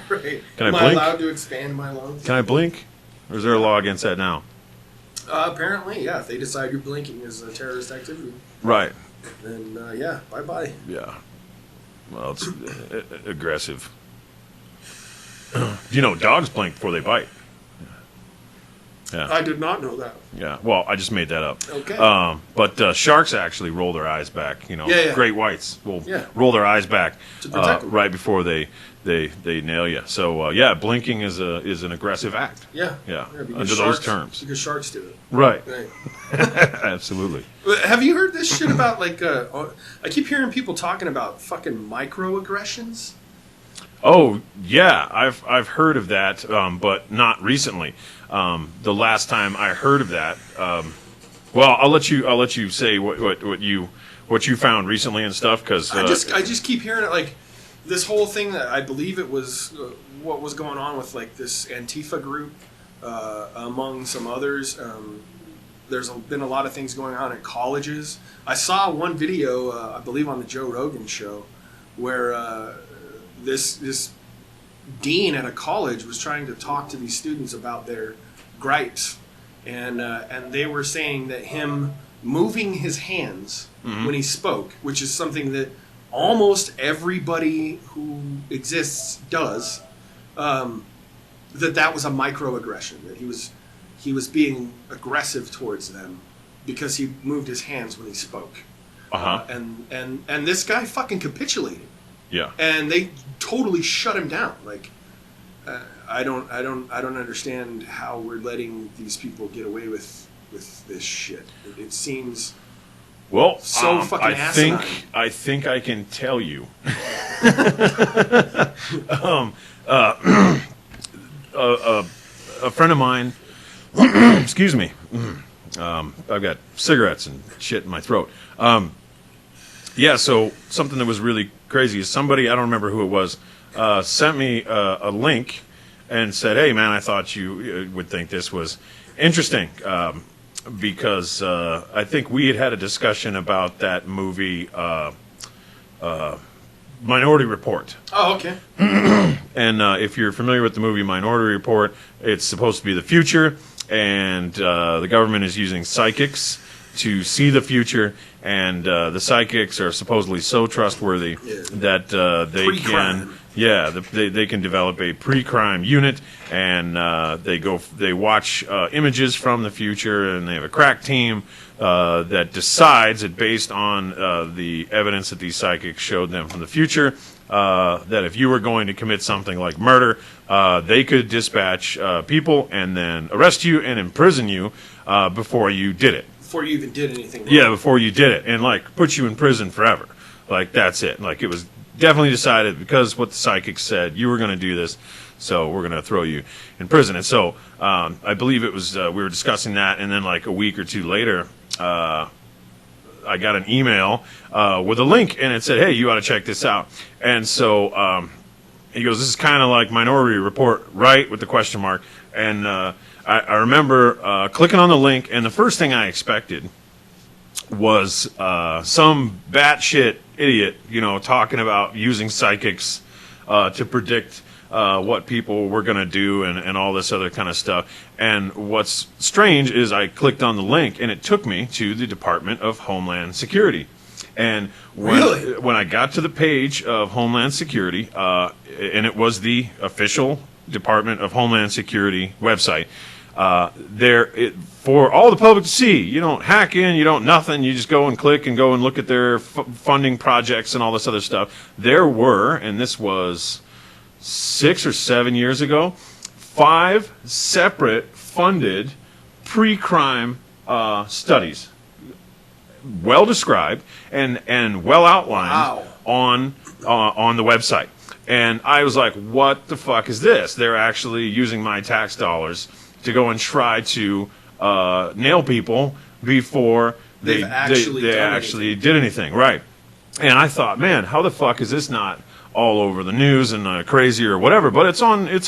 Right. Can I blink? Am I allowed to expand my lungs? Can I blink? Or is there a law against that now? Apparently, yeah. If they decide you're blinking is a terrorist activity. Right. Then, bye-bye. Yeah. Well, it's aggressive. You know, dogs blink before they bite. Yeah. I did not know that. Yeah. Well, I just made that up. Okay. But sharks actually roll their eyes back. You know, great whites will roll their eyes back to protect them. Right before they nail you. So blinking is an aggressive act. Yeah. Yeah. Under those terms. Because sharks do it. Right. Absolutely. Have you heard this shit about I keep hearing people talking about fucking microaggressions? Oh yeah, I've heard of that, but not recently. The last time I heard of that, well, I'll let you say what you found recently and stuff, because I just keep hearing it, like this whole thing that I believe it was what was going on with like this Antifa group among some others. There's been a lot of things going on at colleges. I saw one video, I believe on the Joe Rogan show, where this dean at a college was trying to talk to these students about their gripes, and they were saying that him moving his hands when he spoke, which is something that almost everybody who exists does, that was a microaggression, that he was being aggressive towards them because he moved his hands when he spoke. And this guy fucking capitulated. Yeah. And they totally shut him down. Like, I don't understand how we're letting these people get away with this shit. It seems Well, So fucking asinine. I think I can tell you. A friend of mine, excuse me, I've got cigarettes and shit in my throat. Yeah, so something that was really crazy is somebody, I don't remember who it was, sent me a link and said, hey, man, I thought you would think this was interesting. Because I think we had a discussion about that movie, Minority Report. Oh, okay. And if you're familiar with the movie Minority Report, it's supposed to be the future, and the government is using psychics to see the future, and the psychics are supposedly so trustworthy that they Pre-crime. they can develop a pre-crime unit, and they watch images from the future, and they have a crack team that decides it based on the evidence that these psychics showed them from the future, that if you were going to commit something like murder, they could dispatch people and then arrest you and imprison you before you did it. Before you even did anything wrong. Yeah, before you did it, and like put you in prison forever. Like that's it. Like it was definitely decided because what the psychics said, you were going to do this, so we're going to throw you in prison. And so I believe it was we were discussing that, and then like a week or two later, I got an email with a link, and it said, "Hey, you ought to check this out." And so he goes, "This is kind of like Minority Report, right?" with the question mark. And I remember clicking on the link, and the first thing I expected was some batshit idiot, talking about using psychics to predict what people were going to do and all this other kind of stuff. And what's strange is I clicked on the link, and it took me to the Department of Homeland Security. And when I got to the page of Homeland Security, and it was the official Department of Homeland Security website, for all the public to see. You don't hack in, you don't nothing. You just go and click and go and look at their funding projects and all this other stuff. There were, and this was 6 or 7 years ago, 5 separate funded pre-crime studies, well described and well outlined on the website. And I was like, what the fuck is this? They're actually using my tax dollars to go and try to nail people before they actually did anything. Right. And I thought, man, how the fuck is this not all over the news and crazy or whatever? But it's on their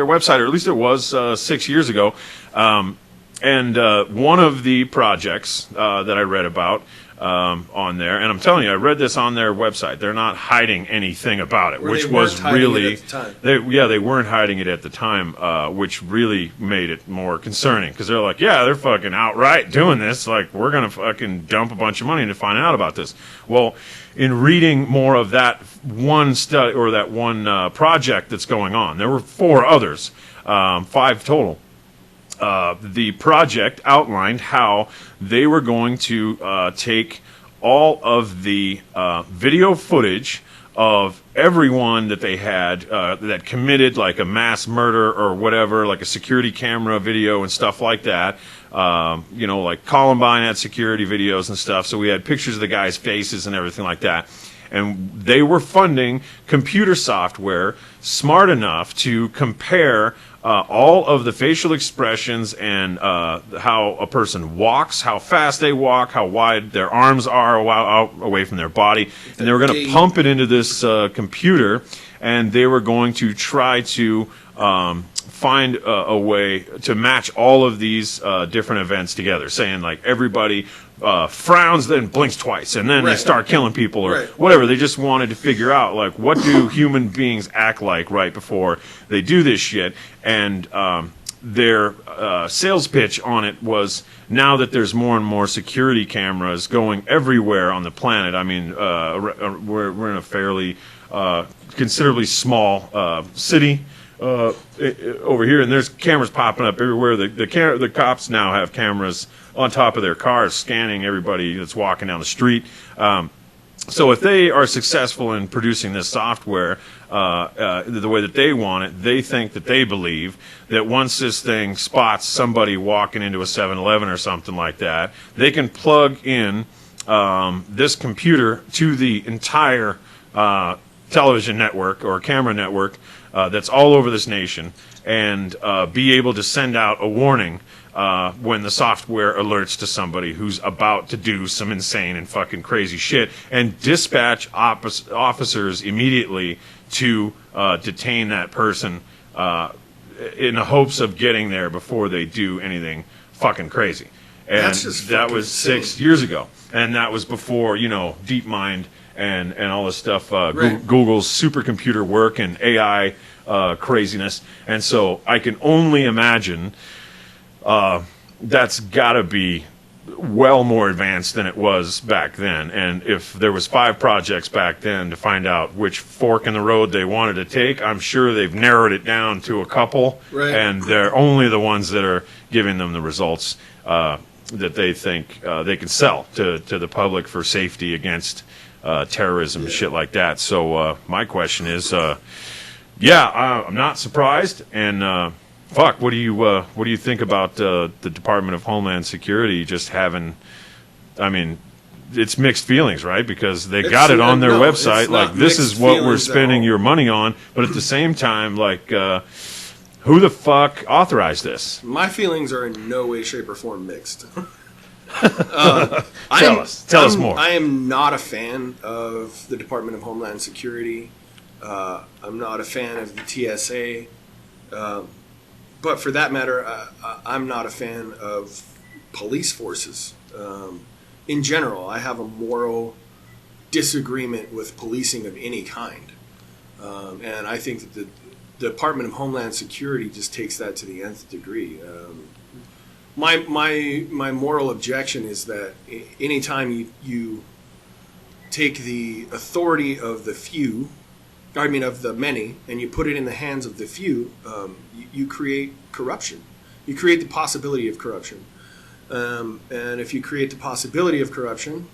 website, or at least it was 6 years ago. And one of the projects that I read about on there, and I'm telling you, I read this on their website. They're not hiding anything about it, which was really, they weren't hiding it at the time, which really made it more concerning, because they're like, yeah, they're fucking outright doing this. Like, we're gonna fucking dump a bunch of money into finding out about this. Well, in reading more of that one study or that one project that's going on, there were 4 others, 5 total. The project outlined how they were going to take all of the video footage of everyone that they had that committed like a mass murder or whatever, like a security camera video and stuff like that. Like Columbine had security videos and stuff, so we had pictures of the guys' faces and everything like that. And they were funding computer software smart enough to compare all of the facial expressions and how a person walks, how fast they walk, how wide their arms are out away from their body. And they were going to pump it into this computer, and they were going to try to find a way to match all of these different events together, saying like everybody frowns, then blinks twice, and then they start killing people or whatever. They just wanted to figure out like what do human beings act like right before they do this shit. And their sales pitch on it was, now that there's more and more security cameras going everywhere on the planet, I mean, we're in a fairly considerably small city over here, and there's cameras popping up everywhere. The cops now have cameras on top of their cars scanning everybody that's walking down the street. So if they are successful in producing this software the way that they want it, they believe that once this thing spots somebody walking into a 7-Eleven or something like that, they can plug in this computer to the entire television network or camera network that's all over this nation, and be able to send out a warning when the software alerts to somebody who's about to do some insane and fucking crazy shit, and dispatch officers immediately to detain that person in the hopes of getting there before they do anything fucking crazy. And that was 6 years ago. And that was before, DeepMind and all this stuff, Right. Google's supercomputer work and AI craziness. And so I can only imagine that's got to be well more advanced than it was back then. And if there was 5 projects back then to find out which fork in the road they wanted to take, I'm sure they've narrowed it down to a couple. Right. And they're only the ones that are giving them the results that they think they can sell to the public for safety against terrorism and shit like that. So my question is, I'm not surprised. And fuck, what do you think about the Department of Homeland Security just having? I mean, it's mixed feelings, right? Because they got it on their website, like this is what we're spending your money on, but at the same time, like. Who the fuck authorized this? My feelings are in no way, shape, or form mixed. Tell us more. I am not a fan of the Department of Homeland Security. I'm not a fan of the TSA. But for that matter, I'm not a fan of police forces. In general, I have a moral disagreement with policing of any kind. And I think that the Department of Homeland Security just takes that to the nth degree. My moral objection is that anytime you take the authority of the few, of the many, and you put it in the hands of the few, you create corruption. You create the possibility of corruption. And if you create the possibility of corruption,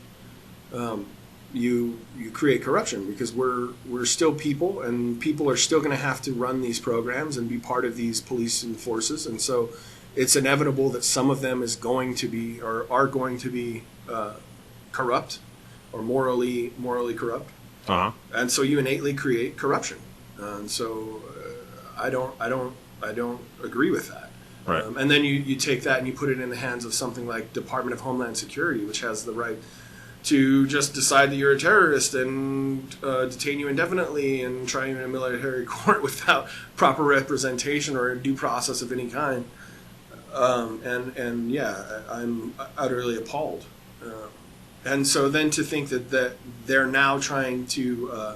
you create corruption, because we're still people, and people are still going to have to run these programs and be part of these police and forces, and so it's inevitable that some of them is going to be or are going to be corrupt or morally corrupt. Uh-huh. And so you innately create corruption, and so I don't agree with that. Right. And then you take that and you put it in the hands of something like Department of Homeland Security, which has the right to just decide that you're a terrorist and detain you indefinitely and try you in a military court without proper representation or due process of any kind. I'm utterly appalled. And so then to think that they're now trying to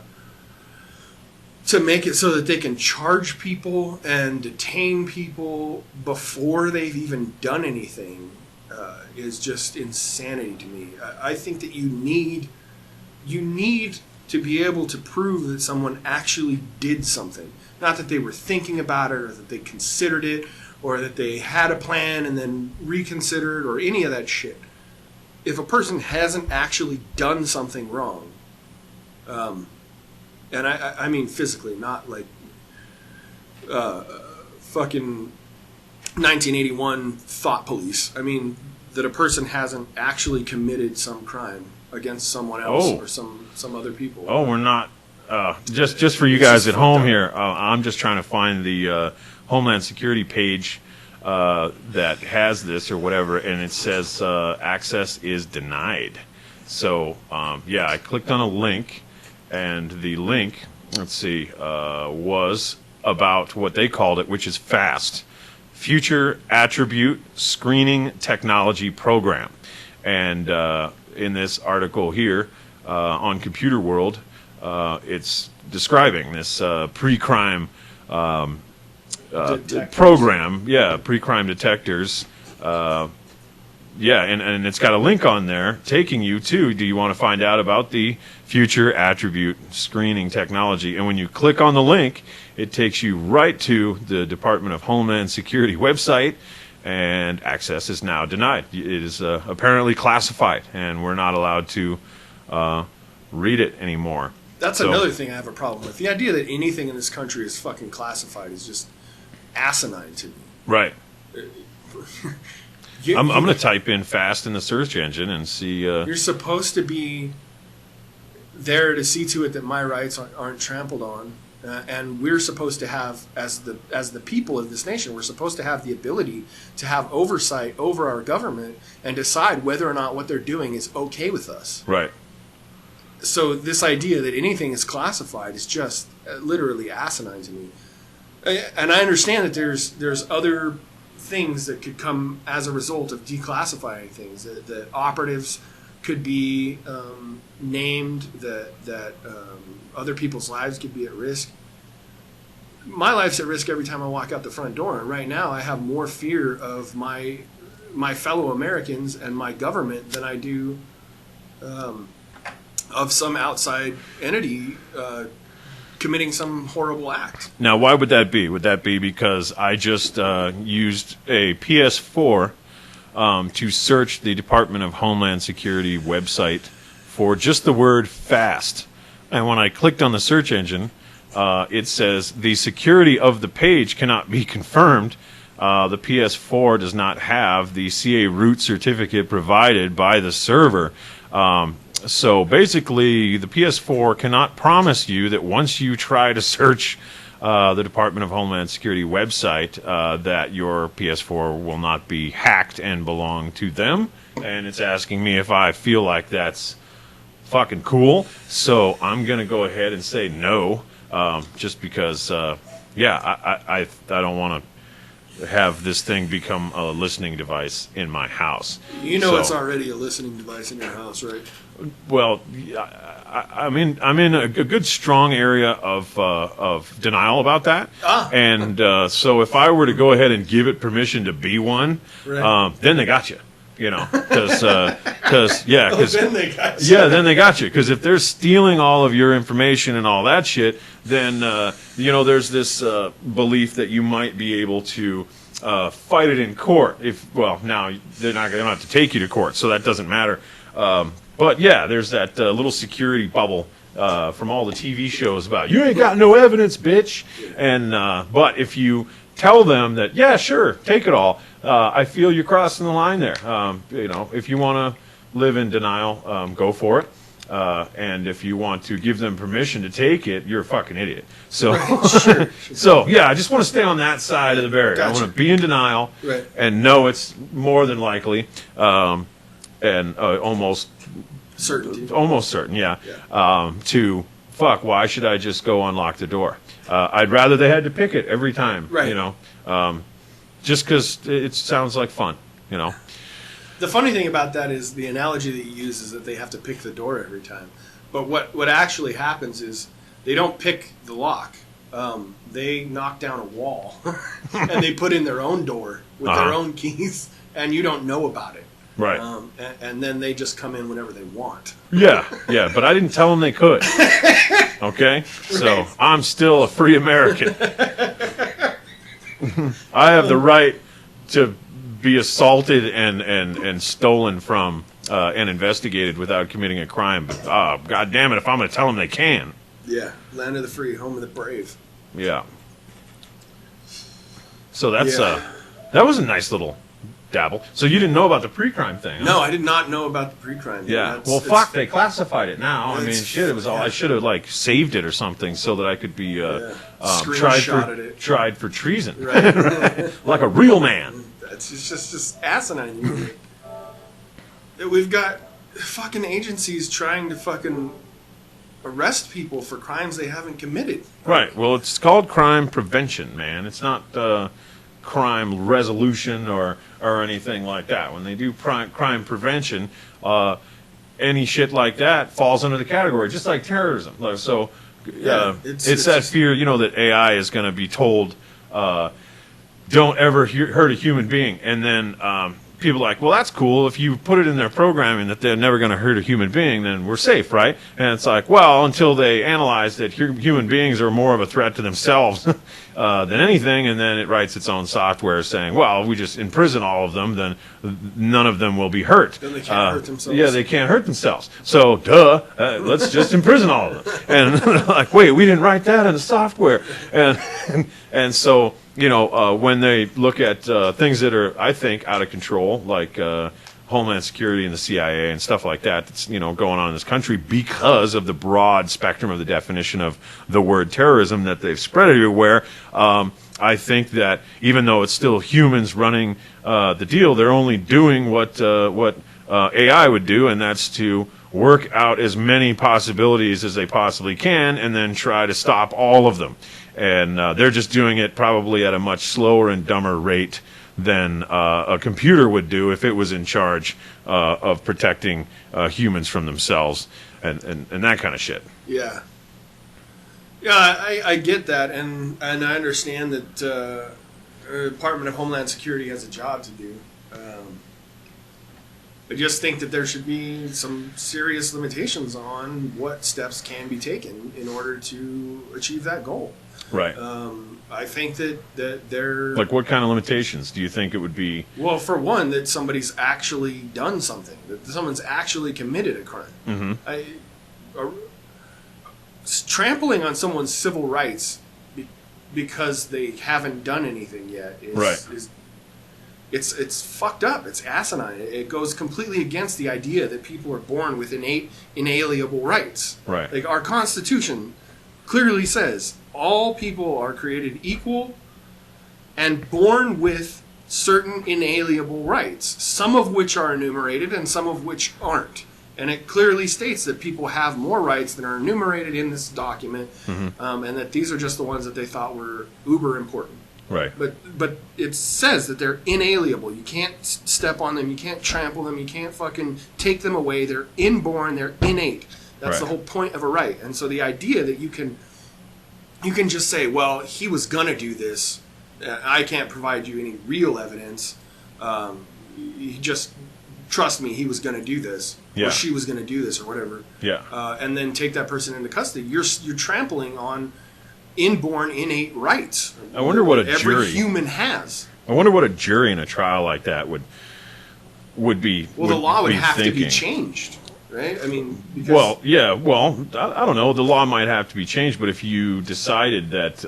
make it so that they can charge people and detain people before they've even done anything is just insanity to me. I think that you need to be able to prove that someone actually did something. Not that they were thinking about it, or that they considered it, or that they had a plan and then reconsidered, or any of that shit. If a person hasn't actually done something wrong, and I mean physically, not like fucking 1981 thought police. I mean that a person hasn't actually committed some crime against someone else or some other people. Oh, we're not. Just for you guys at home here, I'm just trying to find the Homeland Security page that has this or whatever, and it says access is denied. So, I clicked on a link, and the link, was about what they called it, which is FAST, Future Attribute Screening Technology Program. And in this article here on Computer World, it's describing this pre-crime program. Yeah, pre-crime detectors. And it's got a link on there taking you to, do you want to find out about the Future Attribute Screening Technology? And when you click on the link, it takes you right to the Department of Homeland Security website, and access is now denied. It is apparently classified, and we're not allowed to read it anymore. That's another thing I have a problem with. The idea that anything in this country is fucking classified is just asinine to me. Right. I'm going to type in fast in the search engine and see. You're supposed to be there to see to it that my rights aren't trampled on, and we're supposed to have, as the people of this nation, we're supposed to have the ability to have oversight over our government and decide whether or not what they're doing is okay with us. Right. So this idea that anything is classified is just literally asinine to me. And I understand that there's other things that could come as a result of declassifying things. That operatives could be named, that other people's lives could be at risk. My life's at risk every time I walk out the front door. And right now I have more fear of my fellow Americans and my government than I do of some outside entity committing some horrible act. Now, why would that be? Would that be because I just used a PS4 to search the Department of Homeland Security website for just the word fast? And when I clicked on the search engine, it says the security of the page cannot be confirmed. The PS4 does not have the CA root certificate provided by the server. So basically, the PS4 cannot promise you that once you try to search the Department of Homeland Security website, that your PS4 will not be hacked and belong to them. And it's asking me if I feel like that's fucking cool. So I'm going to go ahead and say no, just because, I don't want to have this thing become a listening device in my house. You know, it's already a listening device in your house, right? Well, I'm in a good strong area of denial about that, and so if I were to go ahead and give it permission to be one, right. Then they got you, because then they got you. Yeah, then they got you, because if they're stealing all of your information and all that shit, then there's this belief that you might be able to fight it in court. Now they're not going to have to take you to court, so that doesn't matter. But yeah, there's that little security bubble from all the TV shows about you ain't got no evidence, bitch. And but if you tell them that, yeah, sure, take it all, I feel you're crossing the line there. If you want to live in denial, go for it. And if you want to give them permission to take it, you're a fucking idiot. So, right, sure. So yeah, I just want to stay on that side of the barrier. Gotcha. I want to be in denial, right. And know it's more than likely, and almost certain, yeah. To fuck, why should I just go unlock the door? I'd rather they had to pick it every time, right. Just because it sounds like fun, The funny thing about that is the analogy that you use is that they have to pick the door every time. But what actually happens is they don't pick the lock. They knock down a wall and they put in their own door with their own keys, and you don't know about it. Right. And then they just come in whenever they want. Yeah, but I didn't tell them they could. Okay? So I'm still a free American. I have the right to be assaulted and stolen from and investigated without committing a crime. But God damn it, if I'm going to tell them they can. Yeah, land of the free, home of the brave. Yeah. So that's that was a nice little dabble. So you didn't know about the pre-crime thing? Huh? No, I did not know about the pre-crime thing. Yeah. Fuck, they classified it now. I mean, shit, it was all. I should have saved it or something so that I could be tried for treason, right? Like a real man. It's just asinine. We've got fucking agencies trying to fucking arrest people for crimes they haven't committed. Right. Well, it's called crime prevention, man. It's not crime resolution or anything like that. When they do crime prevention, any shit like that falls under the category, just like terrorism. So it's that fear, that AI is going to be told, don't ever hurt a human being, and then people are like, well, that's cool. If you put it in their programming that they're never going to hurt a human being, then we're safe, right? And it's like, well, until they analyze that human beings are more of a threat to themselves than anything, and then it writes its own software saying, well, if we just imprison all of them, then none of them will be hurt. Then they can't hurt themselves. Yeah, they can't hurt themselves. So, let's just imprison all of them. And they're like, wait, we didn't write that in the software. And so, when they look at things that are, I think, out of control, like Homeland Security and the CIA and stuff like that, that's going on in this country because of the broad spectrum of the definition of the word terrorism that they've spread everywhere. I think that even though it's still humans running the deal, they're only doing what AI would do, and that's to work out as many possibilities as they possibly can and then try to stop all of them. And they're just doing it probably at a much slower and dumber rate than a computer would do if it was in charge of protecting humans from themselves and that kind of shit. Yeah. Yeah, I get that, and I understand that the Department of Homeland Security has a job to do. I just think that there should be some serious limitations on what steps can be taken in order to achieve that goal. Right. I think that they're... Like what kind of limitations do you think it would be? Well, for one, that somebody's actually done something, that someone's actually committed a crime. Mm-hmm. Trampling on someone's civil rights because they haven't done anything yet is it's fucked up. It's asinine. It goes completely against the idea that people are born with innate, inalienable rights. Right. Like our Constitution clearly says all people are created equal and born with certain inalienable rights, some of which are enumerated and some of which aren't. And it clearly states that people have more rights than are enumerated in this document, and that these are just the ones that they thought were uber important. Right. But it says that they're inalienable. You can't step on them. You can't trample them. You can't fucking take them away. They're inborn. They're innate. That's the whole point of a right. And so the idea that you can just say, well, he was gonna do this. I can't provide you any real evidence. You just trust me. He was gonna do this, or she was gonna do this, or whatever. Yeah. And then take that person into custody. You're trampling on inborn innate rights. I wonder what every human has. I wonder what a jury in a trial like that would be. Well, the law would have thinking. to be changed, right? I mean, because I don't know. The law might have to be changed, but if you decided that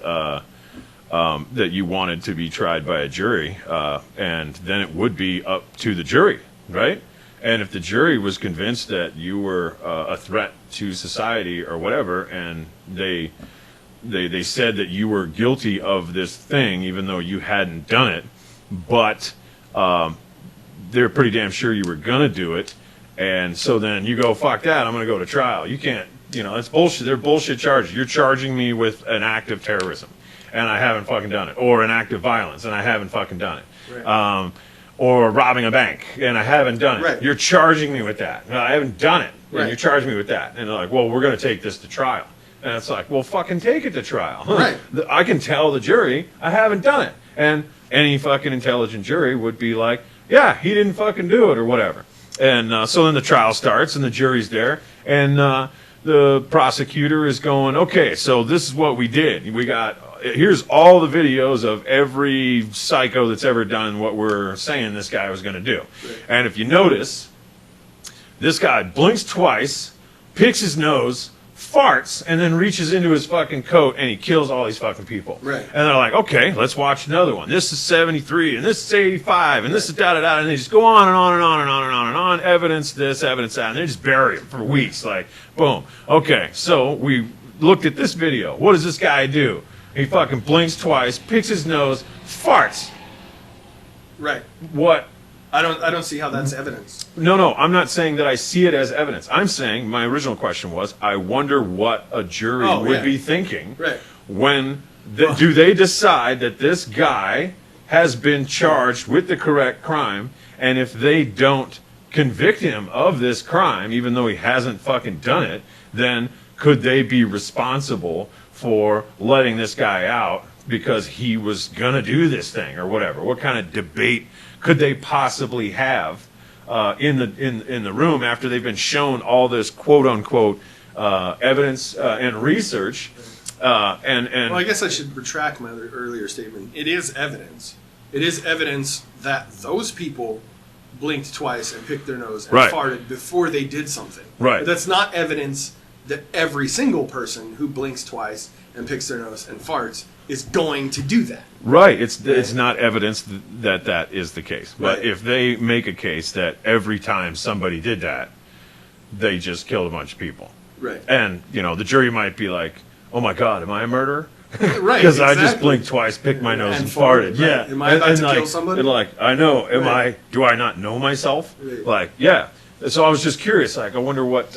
that you wanted to be tried by a jury, and then it would be up to the jury, right? And if the jury was convinced that you were a threat to society or whatever, and they said that you were guilty of this thing, even though you hadn't done it, but they're pretty damn sure you were going to do it. And so then you go, fuck that, I'm going to go to trial. You can't, that's bullshit. They're bullshit charges. You're charging me with an act of terrorism, and I haven't fucking done it. Or an act of violence, and I haven't fucking done it. Right. Or robbing a bank, and I haven't done it. Right. You're charging me with that. No, I haven't done it. Right. And you're charging me with that. And they're like, well, we're going to take this to trial. And it's like, well, fucking take it to trial. Right. I can tell the jury I haven't done it. And any fucking intelligent jury would be like, yeah, he didn't fucking do it or whatever. And so then the trial starts and the jury's there. And the prosecutor is going, okay, so this is what we did. Here's all the videos of every psycho that's ever done what we're saying this guy was going to do. Right. And if you notice, this guy blinks twice, picks his nose, farts, and then reaches into his fucking coat and he kills all these fucking people. Right. And they're like, okay, let's watch another one. This is 73, and this is 85, and this is da-da-da, and they just go on and on and on and on and on and on. Evidence this, evidence that, and they just bury him for weeks. Like, boom. Okay, so we looked at this video. What does this guy do? He fucking blinks twice, picks his nose, farts. Right. What? I don't see how that's evidence. No, I'm not saying that I see it as evidence. I'm saying my original question was, I wonder what a jury would be thinking when do they decide that this guy has been charged with the correct crime, and if they don't convict him of this crime, even though he hasn't fucking done it, then could they be responsible for letting this guy out because he was gonna do this thing or whatever? What kind of debate could they possibly have in the room after they've been shown all this quote unquote evidence and research? Well, I guess I should retract my earlier statement. It is evidence. It is evidence that those people blinked twice and picked their nose and farted before they did something. Right. But that's not evidence that every single person who blinks twice and picks their nose and farts is going to do that. Right. It's not evidence that is the case. But Right. if they make a case that every time somebody did that, they just killed a bunch of people. Right. And, the jury might be like, oh my God, am I a murderer? Right. Because I just exactly. blinked twice, picked my nose, And and farted. farted, Yeah. right. Am I about to kill somebody? And I know. Right. Do I not know myself? Right. Yeah. So I was just curious. I wonder what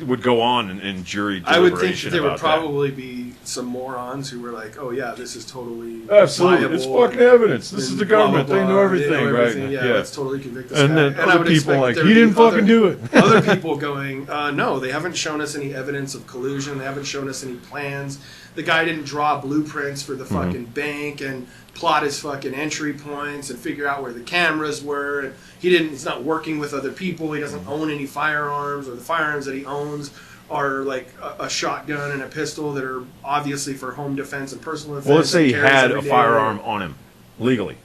would go on in jury deliberation. I would think that there would about probably be some morons who were like, "Oh yeah, this is totally Absolutely, it's viable fucking evidence. This is and the blah, blah, government. They know blah. everything, right? Yeah, let's totally convict this And guy." then I other would people expect like, there he to be didn't fucking do it. Other people going, "No, they haven't shown us any evidence of collusion. They haven't shown us any plans. The guy didn't draw blueprints for the fucking bank and plot his fucking entry points and figure out where the cameras were. And he's not working with other people. He doesn't own any firearms, or the firearms that he owns are like a shotgun and a pistol that are obviously for home defense and personal defense. Well, let's say he and carries had every a day. firearm on him legally.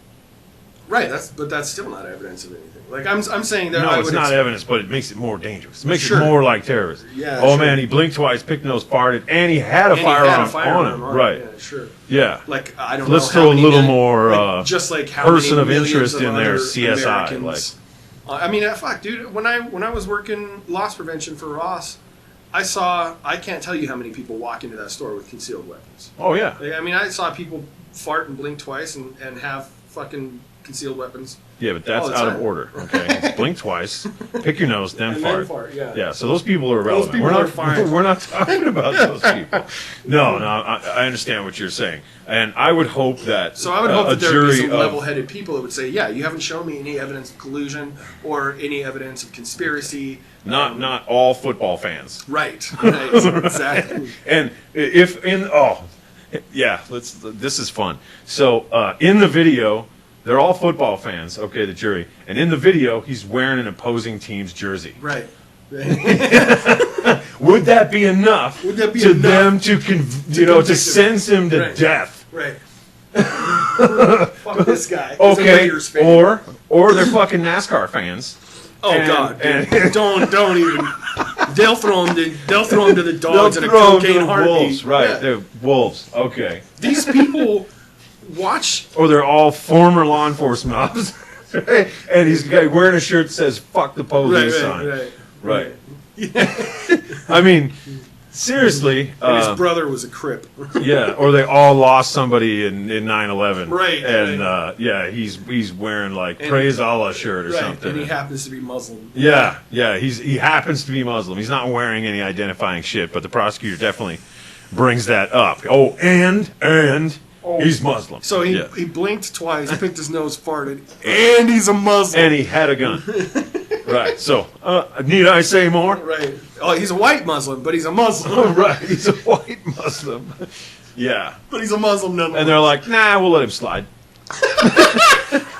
Right, but that's still not evidence of anything. Like I'm saying that No, I it's would not evidence, but it makes it more dangerous. It makes Sure. it more like terrorism. Yeah, Oh sure. man, he blinked twice, picked nose, farted, and he had a and he firearm, had a firearm on him. on Right. Yeah, sure. Yeah. Like I don't Let's know. throw how a many little mil- more like, just like how person many of millions interest of in there, other CSI, Americans- I mean, fuck, dude. When I was working loss prevention for Ross, I can't tell you how many people walk into that store with concealed weapons. Oh yeah. Like, I mean, I saw people fart and blink twice and have fucking concealed weapons. Yeah, but that's all the out of time. order. Okay, It's blink twice, pick your nose, then And fart. then fart, yeah. Yeah, so those people are irrelevant. people we're not. are fine. We're not talking about those people. No, I understand what you're saying, and I would hope that. So I would hope a that there would be jury some of- level-headed people that would say, "Yeah, you haven't shown me any evidence of collusion or any evidence of conspiracy." not all football fans. Right. Exactly. And if this is fun. So in the video, they're all football fans. Okay, the jury, and in the video, he's wearing an opposing team's jersey. Right. Would that be enough? Would that be to enough them to convict him? sentence him to Right. death? Right. Fuck this guy. He's a Okay, Raiders fan. or they're fucking NASCAR fans. Oh and- God! and- Dude. don't even. They'll throw him to the dogs in a throw 'em to cocaine the heartbeat. wolves, right? Yeah. They're wolves. Okay. These people watch. Or they're all former law enforcement officers. And he's wearing a shirt that says "fuck the police" on it. Right. I mean, seriously. And his brother was a Crip. Yeah, or they all lost somebody in 9/11. Right, And right. he's wearing like And- Praise Allah shirt or Right. something. And he happens to be Muslim. Yeah, he happens to be Muslim. He's not wearing any identifying shit, but the prosecutor definitely brings that up. Oh, and he's Muslim. So he Yeah. blinked twice, picked his nose, farted, and he's a Muslim. And he had a gun. Right. So, need I say more? Right. Oh, he's a white Muslim, but he's a Muslim. Right. He's a white Muslim. Yeah. But he's a Muslim nonetheless. And they're like, nah, we'll let him slide.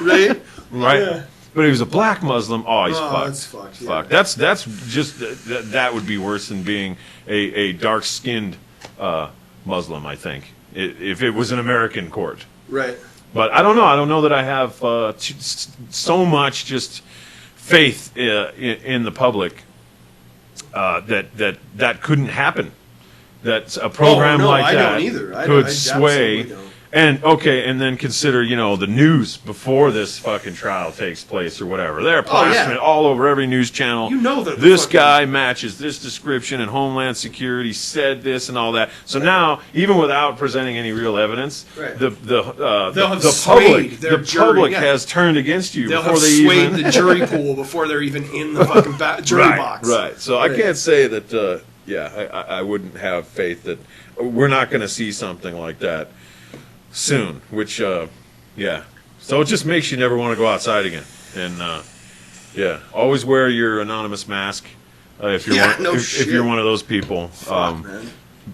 right? Right. Yeah. But if he was a black Muslim, he's Oh, fucked. that's fucked. Yeah. Fuck. That's just that would be worse than being a dark-skinned Muslim. I think if it was an American court. Right. But I don't know. I don't know that I have so much just faith in the public that couldn't happen. That a program like I that don't either. I could absolutely sway. don't. And then consider, the news before this fucking trial takes place or whatever. They're plastering it all over every news channel. You know that this fucking- guy matches this description, and Homeland Security said this and all that. So now, even without presenting any real evidence, Right. the have public swayed their jury, public yeah. has turned against you They'll before have they swayed even the jury pool before they're even in the fucking jury right, box. Right. So I can't say that. I wouldn't have faith that we're not going to see something like that soon. Which, So it just makes you never want to go outside again. And always wear your anonymous mask if you're if you're one of those people. Fuck, man.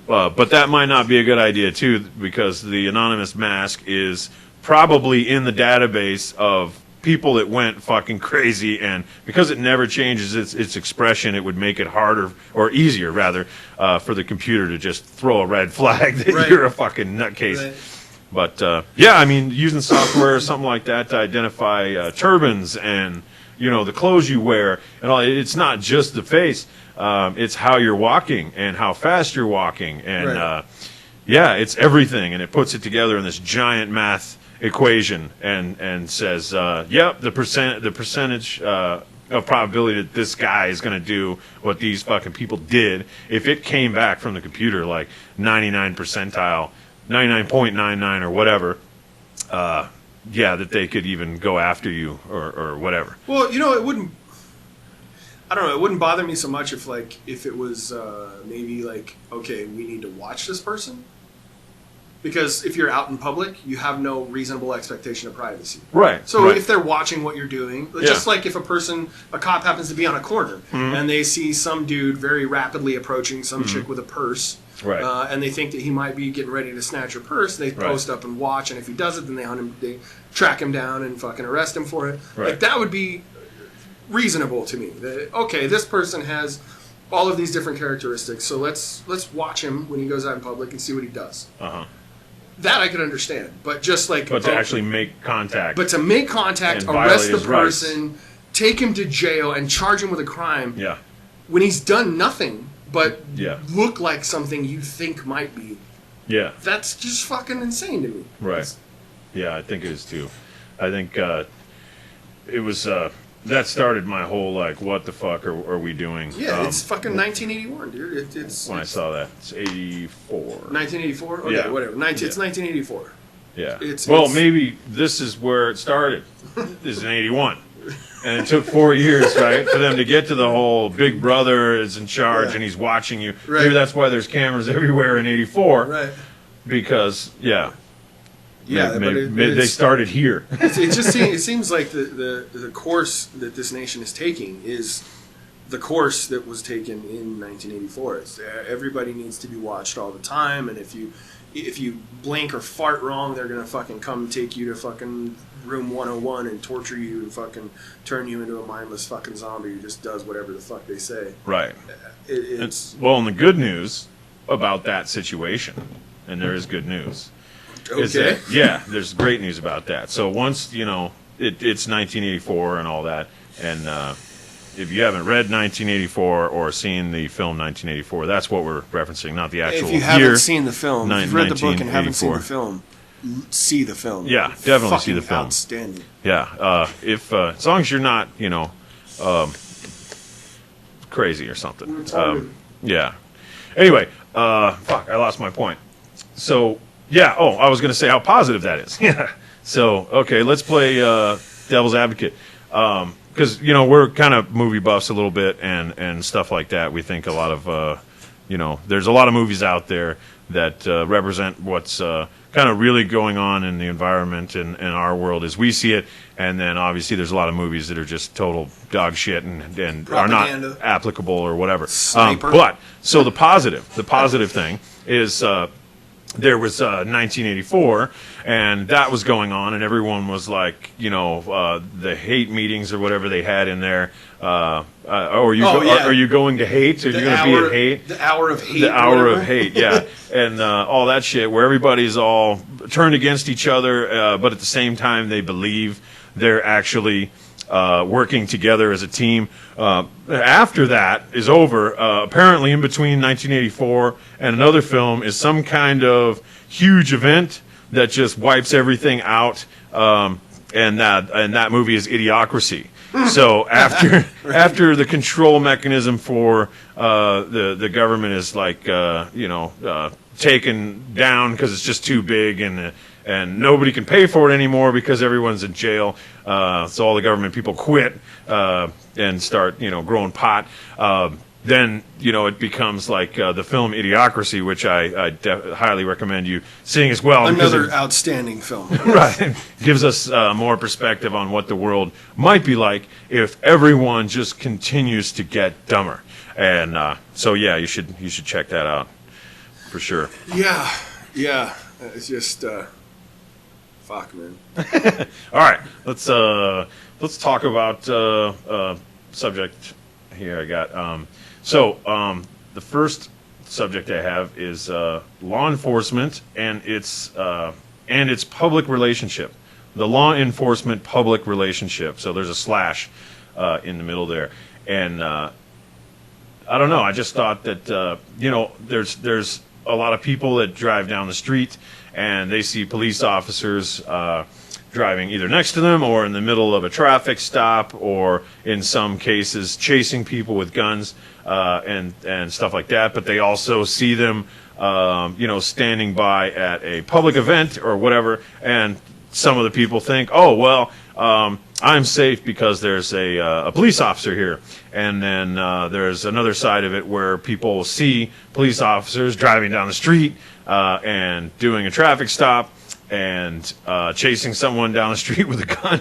But that might not be a good idea too, because the anonymous mask is probably in the database of people that went fucking crazy, and because it never changes its expression, it would make it harder, or easier rather, for the computer to just throw a red flag that Right. you're a fucking nutcase. Right. But I mean, using software or something like that to identify turbans and the clothes you wear and all. It's not just the face. It's how you're walking and how fast you're walking, and Right. it's everything, and it puts it together in this giant math equation, and says, the percentage of probability that this guy is going to do what these fucking people did, if it came back from the computer like 99 percentile, 99.99 or whatever, that they could even go after you or whatever. Well, it wouldn't. I don't know. It wouldn't bother me so much if it was maybe like, okay, we need to watch this person, because if you're out in public, you have no reasonable expectation of privacy. Right. So right. if they're watching what you're doing, just like if a cop happens to be on a corner and they see some dude very rapidly approaching some chick with a purse. Right. And they think that he might be getting ready to snatch her purse. They post up and watch, and if he does it, then they hunt him. They track him down and fucking arrest him for it. Right. Like, that would be reasonable to me. That, okay, this person has all of these different characteristics, so let's watch him when he goes out in public and see what he does. That I could understand, but just like, but to actually make contact, but to make contact, and arrest the violate his rights. person, take him to jail, and charge him with a crime. Yeah. When he's done nothing but Yeah. look like something you think might be. Yeah. That's just fucking insane to me. Right. Yeah, I think it is too. I think it was that started my whole like, what the fuck are we doing? Yeah, it's fucking 1981, dude. It's when I saw that, it's 84. 1984. Okay, Yeah. whatever. It's 1984. Yeah. It's maybe this is where it started. This is in 81. And it took 4 years, right, for them to get to the whole Big Brother is in charge and he's watching you. Right. Maybe that's why there's cameras everywhere in 84. Right. Because, Yeah, they started here. It seems like the course that this nation is taking is the course that was taken in 1984. It's, everybody needs to be watched all the time, and if you blink or fart wrong, they're gonna fucking come take you to fucking room 101 and torture you and fucking turn you into a mindless fucking zombie who just does whatever the fuck they say. Right. It's and the good news about that situation, and there is good news. okay. There's great news about that. So once, it's 1984 and all that, and if you haven't read 1984 or seen the film 1984, that's what we're referencing, not the actual If you year. haven't seen the film, if you've read the book and haven't seen the 1984. film, see the film. Yeah, definitely see the Fucking film. Outstanding. Yeah, if as long as you're not, crazy or something. Yeah. Anyway, fuck, I lost my point. So, I was going to say how positive that is. Yeah. So, okay, let's play devil's advocate. Because, we're kind of movie buffs a little bit and stuff like that. We think a lot of, there's a lot of movies out there that represent what's kind of really going on in the environment and our world as we see it. And then, obviously, there's a lot of movies that are just total dog shit and are not Propaganda. applicable or whatever. Sniper. So the positive thing is... there was 1984, and that was going on, and everyone was like, the hate meetings or whatever they had in there. Are you going to hate? Are you going to be at hate? The hour of hate. The hour whatever. of hate, yeah, and all that shit, where everybody's all turned against each other, but at the same time they believe they're actually working together as a team. After that is over, apparently in between 1984 and another film is some kind of huge event that just wipes everything out, and that movie is Idiocracy. So after the control mechanism for the government is like taken down because it's just too big and nobody can pay for it anymore because everyone's in jail. So all the government people quit and start, growing pot. Then, it becomes like the film Idiocracy, which I highly recommend you seeing as well. Another outstanding film. Right. Gives us more perspective on what the world might be like if everyone just continues to get dumber. And you should check that out for sure. Yeah. It's just... fuck, man. All right, let's talk about subject here. I got the first subject I have is law enforcement and its public relationship. The law enforcement public relationship. So there's a slash in the middle there, and I don't know. I just thought that there's a lot of people that drive down the street and they see police officers driving either next to them or in the middle of a traffic stop, or in some cases chasing people with guns and stuff like that. But they also see them, standing by at a public event or whatever, and some of the people think, oh well, I'm safe because there's a police officer here. And then there's another side of it where people see police officers driving down the street and doing a traffic stop and chasing someone down the street with a gun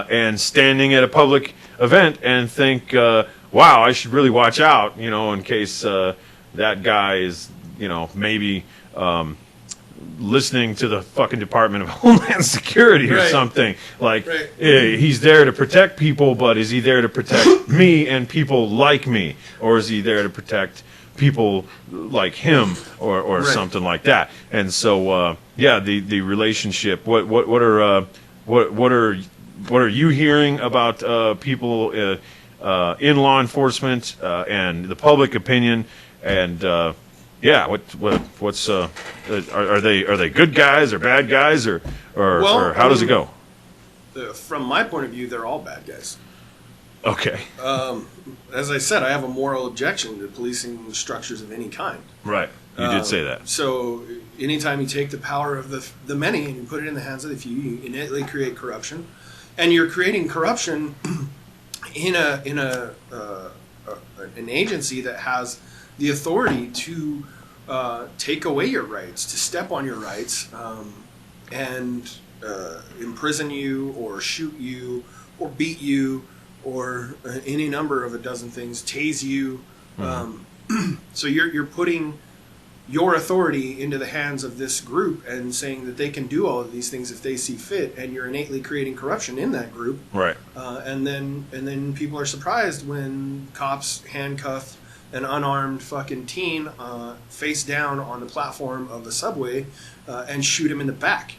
and standing at a public event and think, wow, I should really watch out, in case that guy is, maybe listening to the fucking Department of Homeland Security or something. Like, he's there to protect people, but is he there to protect me and people like me? Or is he there to protect people like him or something like that? And so, the relationship, what are you hearing about people in law enforcement and the public opinion, and what's are they good guys or bad guys, or how does it go? From my point of view, they're all bad guys. Okay. As I said, I have a moral objection to policing structures of any kind. Right. You did say that. So anytime you take the power of the many and you put it in the hands of the few, you innately create corruption, and you're creating corruption in an agency that has the authority to take away your rights, to step on your rights, and imprison you or shoot you or beat you or any number of a dozen things, tase you. Mm-hmm. So you're putting your authority into the hands of this group and saying that they can do all of these things if they see fit, and you're innately creating corruption in that group. Right. And then people are surprised when cops handcuff an unarmed fucking teen face down on the platform of the subway and shoot him in the back.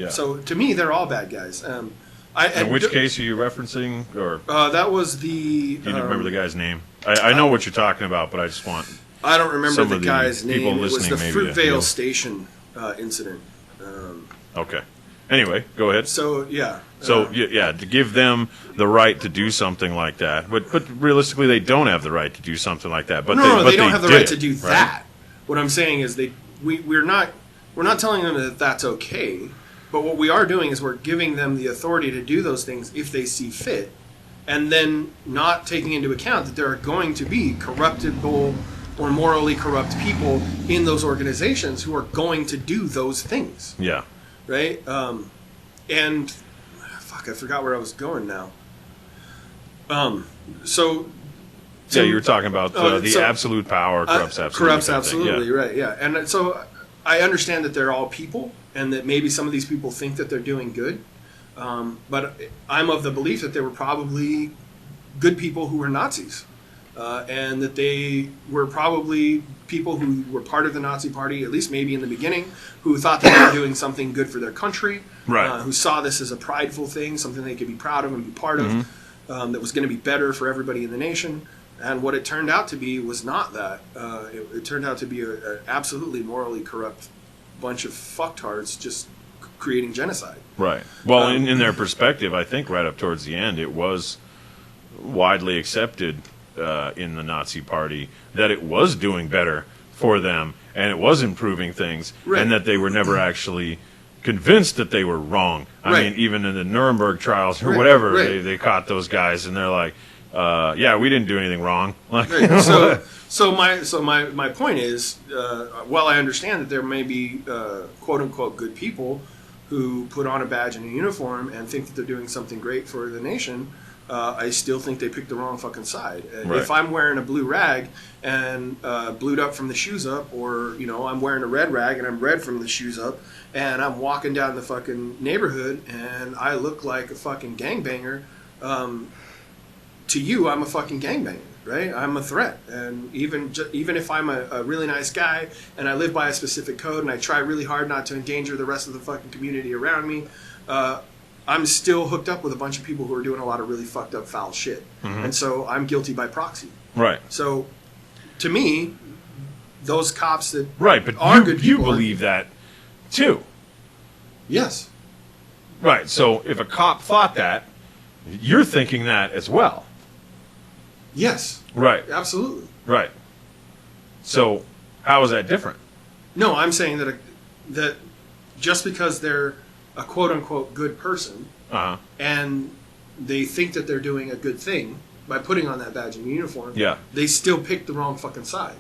So to me, they're all bad guys. In which case are you referencing? Or that was the. You didn't remember the guy's name? I know what you're talking about, but I just want. I don't remember the guy's name. It was the maybe Fruitvale Station incident. Okay. Anyway, go ahead. So to give them the right to do something like that, but realistically, they don't have the right to do something like that. But they don't have the right to do that. What I'm saying is we're not telling them that that's okay. But what we are doing is we're giving them the authority to do those things if they see fit, and then not taking into account that there are going to be corruptible or morally corrupt people in those organizations who are going to do those things. Yeah. Right? And I forgot where I was going now. You were talking about the absolute power corrupts absolutely. Corrupts absolutely, right, yeah. And so I understand that they're all people, and that maybe some of these people think that they're doing good. But I'm of the belief that there were probably good people who were Nazis. And that they were probably people who were part of the Nazi Party, at least maybe in the beginning, who thought that they were doing something good for their country, who saw this as a prideful thing, something they could be proud of and be part of, that was going to be better for everybody in the nation. And what it turned out to be was not that. It turned out to be an absolutely morally corrupt bunch of fucktards just creating genocide. Right. Well, in their perspective, I think right up towards the end, it was widely accepted in the Nazi Party that it was doing better for them and it was improving things, and that they were never actually convinced that they were wrong. I mean, even in the Nuremberg trials or whatever, they caught those guys and they're like, we didn't do anything wrong. So my point is, while I understand that there may be quote unquote good people who put on a badge and a uniform and think that they're doing something great for the nation, I still think they picked the wrong fucking side. If I'm wearing a blue rag and blued up from the shoes up, or I'm wearing a red rag and I'm red from the shoes up, and I'm walking down the fucking neighborhood and I look like a fucking gangbanger, to you I'm a fucking gangbanger, right? I'm a threat. And even if I'm a really nice guy and I live by a specific code and I try really hard not to endanger the rest of the fucking community around me, I'm still hooked up with a bunch of people who are doing a lot of really fucked up foul shit. And so I'm guilty by proxy. Right. So to me, those cops that Right, but are good you people believe that too. Yes. Right. So if a cop thought that, you're thinking that as well. Yes. Right. Absolutely. Right. So how is that different? No, I'm saying that just because they're a quote unquote good person and they think that they're doing a good thing by putting on that badge and uniform, they still picked the wrong fucking side.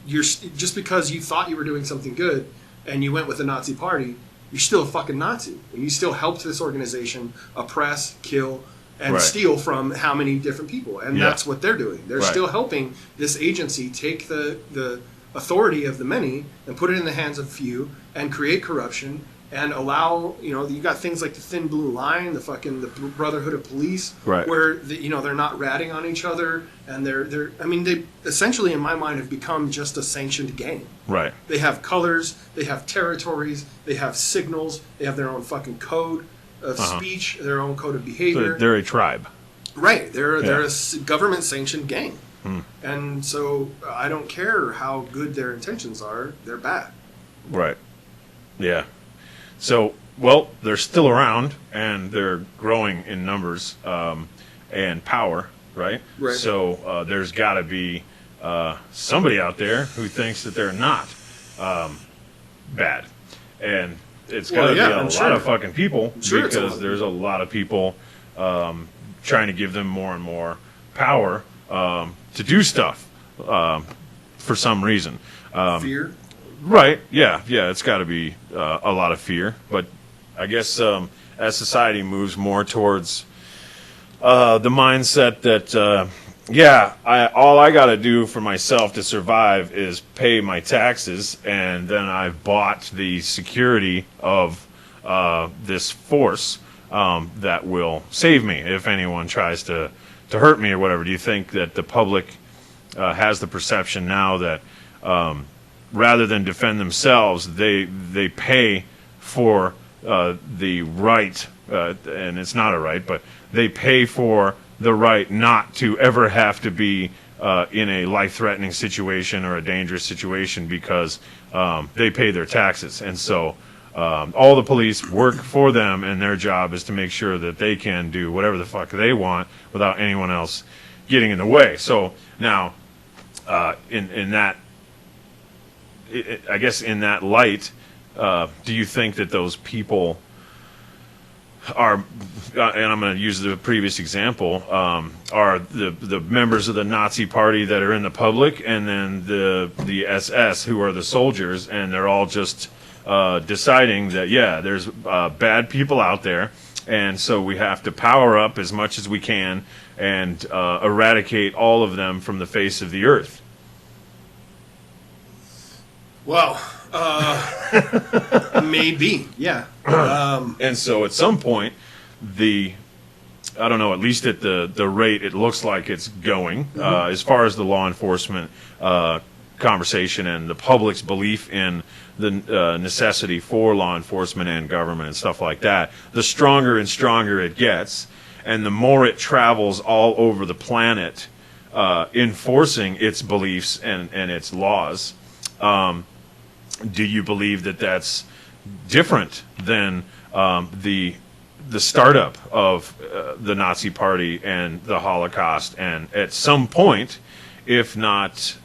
Just because you thought you were doing something good and you went with the Nazi party, you're still a fucking Nazi. And you still helped this organization oppress, kill, and steal from how many different people. And that's what they're doing. They're still helping this agency take the authority of the many and put it in the hands of few and create corruption and allow, you got things like the thin blue line, the Brotherhood of Police, where they're not ratting on each other, and they essentially, in my mind, have become just a sanctioned gang. Right. They have colors, they have territories, they have signals, they have their own fucking code of speech, their own code of behavior. So they're a tribe. Right. They're a government sanctioned gang. And so I don't care how good their intentions are, they're bad. Right. Yeah. So, well, they're still around, and they're growing in numbers and power, right? Right. So there's got to be somebody out there who thinks that they're not bad. And it's got to be a lot of fucking people, because there's a lot of people trying to give them more and more power to do stuff for some reason. Fear? Right, yeah, it's got to be a lot of fear. But I guess as society moves more towards the mindset that, all I got to do for myself to survive is pay my taxes, and then I've bought the security of this force that will save me if anyone tries to hurt me or whatever. Do you think that the public has the perception now that rather than defend themselves, they pay for the right, and it's not a right, but they pay for the right not to ever have to be in a life-threatening situation or a dangerous situation because they pay their taxes. And so all the police work for them, and their job is to make sure that they can do whatever the fuck they want without anyone else getting in the way. So now, in that, I guess in that light, do you think that those people are, and I'm going to use the previous example, are the members of the Nazi party that are in the public, and then the SS who are the soldiers, and they're all just deciding that, there's bad people out there, and so we have to power up as much as we can and eradicate all of them from the face of the earth? Well, maybe, yeah. And so at some point, I don't know, at least at the rate it looks like it's going, as far as the law enforcement conversation and the public's belief in the necessity for law enforcement and government and stuff like that, the stronger and stronger it gets, and the more it travels all over the planet enforcing its beliefs and its laws. Do you believe that that's different than the startup of the Nazi Party and the Holocaust, and at some point, if not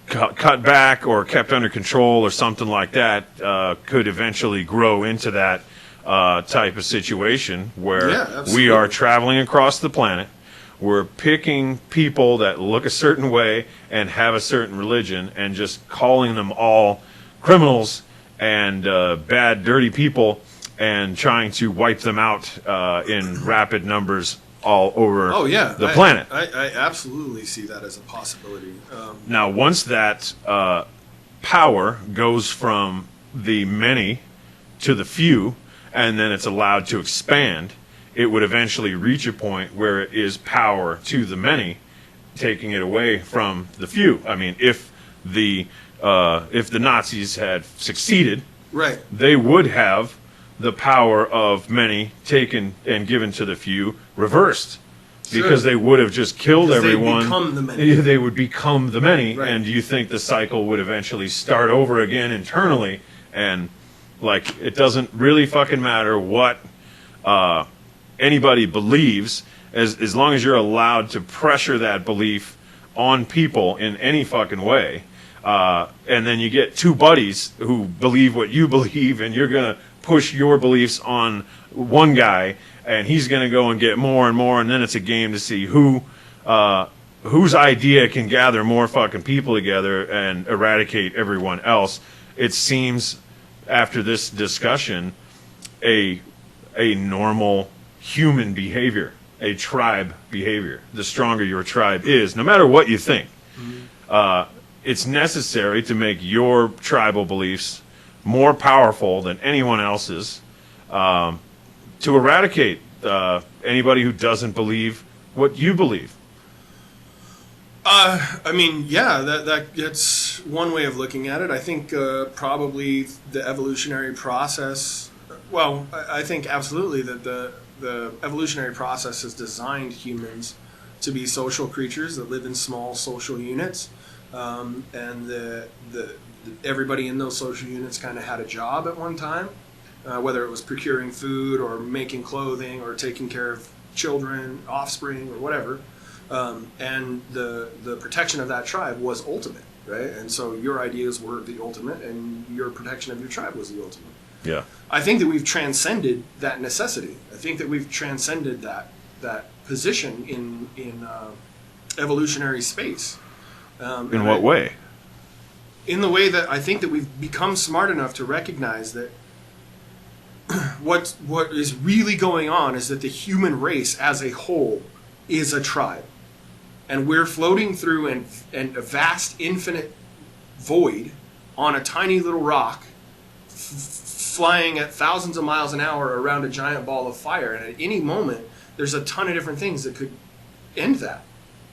cut back or kept under control or something like that, could eventually grow into that type of situation where we are traveling across the planet? We're picking people that look a certain way and have a certain religion and just calling them all criminals and bad, dirty people and trying to wipe them out in rapid numbers all over the planet. I absolutely see that as a possibility. Now, once that power goes from the many to the few, and then it's allowed to expand, it would eventually reach a point where it is power to the many, taking it away from the few. I mean, if the Nazis had succeeded, right, they would have the power of many taken and given to the few reversed. Because they would have just killed everyone. Become the many. They would become the many. Right. And do you think the cycle would eventually start over again internally? And, like, it doesn't really fucking matter what anybody believes, as long as you're allowed to pressure that belief on people in any fucking way. And then you get two buddies who believe what you believe, and you're going to push your beliefs on one guy, and he's going to go and get more and more, and then it's a game to see whose idea can gather more fucking people together and eradicate everyone else. It seems, after this discussion, a normal human behavior, a tribe behavior. The stronger your tribe is, no matter what you think, it's necessary to make your tribal beliefs more powerful than anyone else's, to eradicate anybody who doesn't believe what you believe. I mean, yeah, that's one way of looking at it. I think probably the evolutionary process. Well, I think absolutely that the evolutionary process has designed humans to be social creatures that live in small social units, and everybody in those social units kind of had a job at one time, whether it was procuring food or making clothing or taking care of children, offspring, or whatever. And the protection of that tribe was ultimate, right? And so your ideas were the ultimate, and your protection of your tribe was the ultimate. Yeah. I think that we've transcended that necessity. I think that we've transcended that position in evolutionary space. In what way? In the way that I think that we've become smart enough to recognize that what is really going on is that the human race as a whole is a tribe. And we're floating through a vast, infinite void on a tiny little rock, flying at thousands of miles an hour around a giant ball of fire. And at any moment, there's a ton of different things that could end that,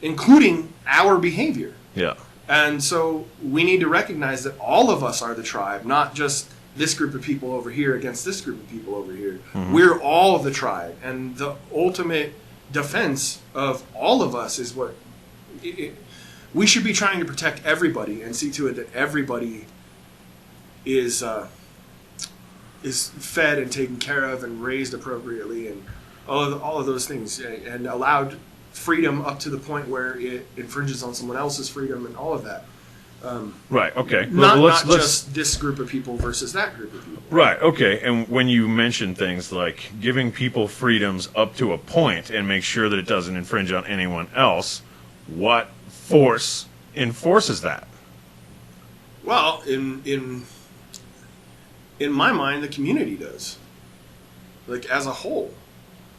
including our behavior. Yeah. And so we need to recognize that all of us are the tribe, not just this group of people over here against this group of people over here. Mm-hmm. We're all the tribe. And the ultimate defense of all of us is what we should be trying to protect everybody and see to it that everybody is fed and taken care of and raised appropriately, and all of those things, and allowed freedom up to the point where it infringes on someone else's freedom and all of that. Right, okay. Not just this group of people versus that group of people. Right, okay. And when you mention things like giving people freedoms up to a point and make sure that it doesn't infringe on anyone else, what force enforces that? Well, in my mind, the community does. Like, as a whole.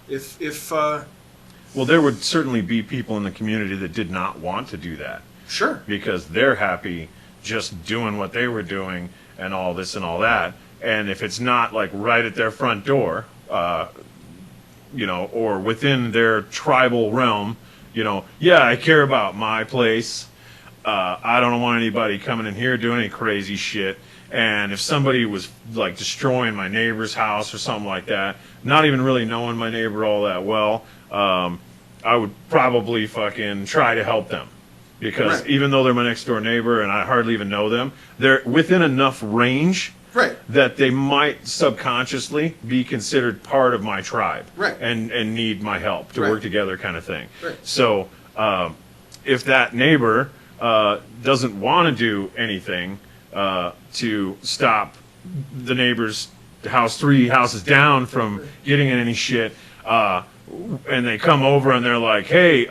Well, there would certainly be people in the community that did not want to do that. Sure. Because they're happy just doing what they were doing and all this and all that. And if it's not, like, right at their front door, or within their tribal realm, yeah, I care about my place. I don't want anybody coming in here doing any crazy shit. And if somebody was, like, destroying my neighbor's house or something like that, not even really knowing my neighbor all that well, I would probably fucking try to help them. Because right. Even though they're my next door neighbor and I hardly even know them, they're within enough range right. that they might subconsciously be considered part of my tribe, right. and need my help to right. work together, kind of thing. Right. So if that neighbor doesn't want to do anything to stop the neighbor's house 3 houses down from getting in any shit, and they come over and they're like, hey,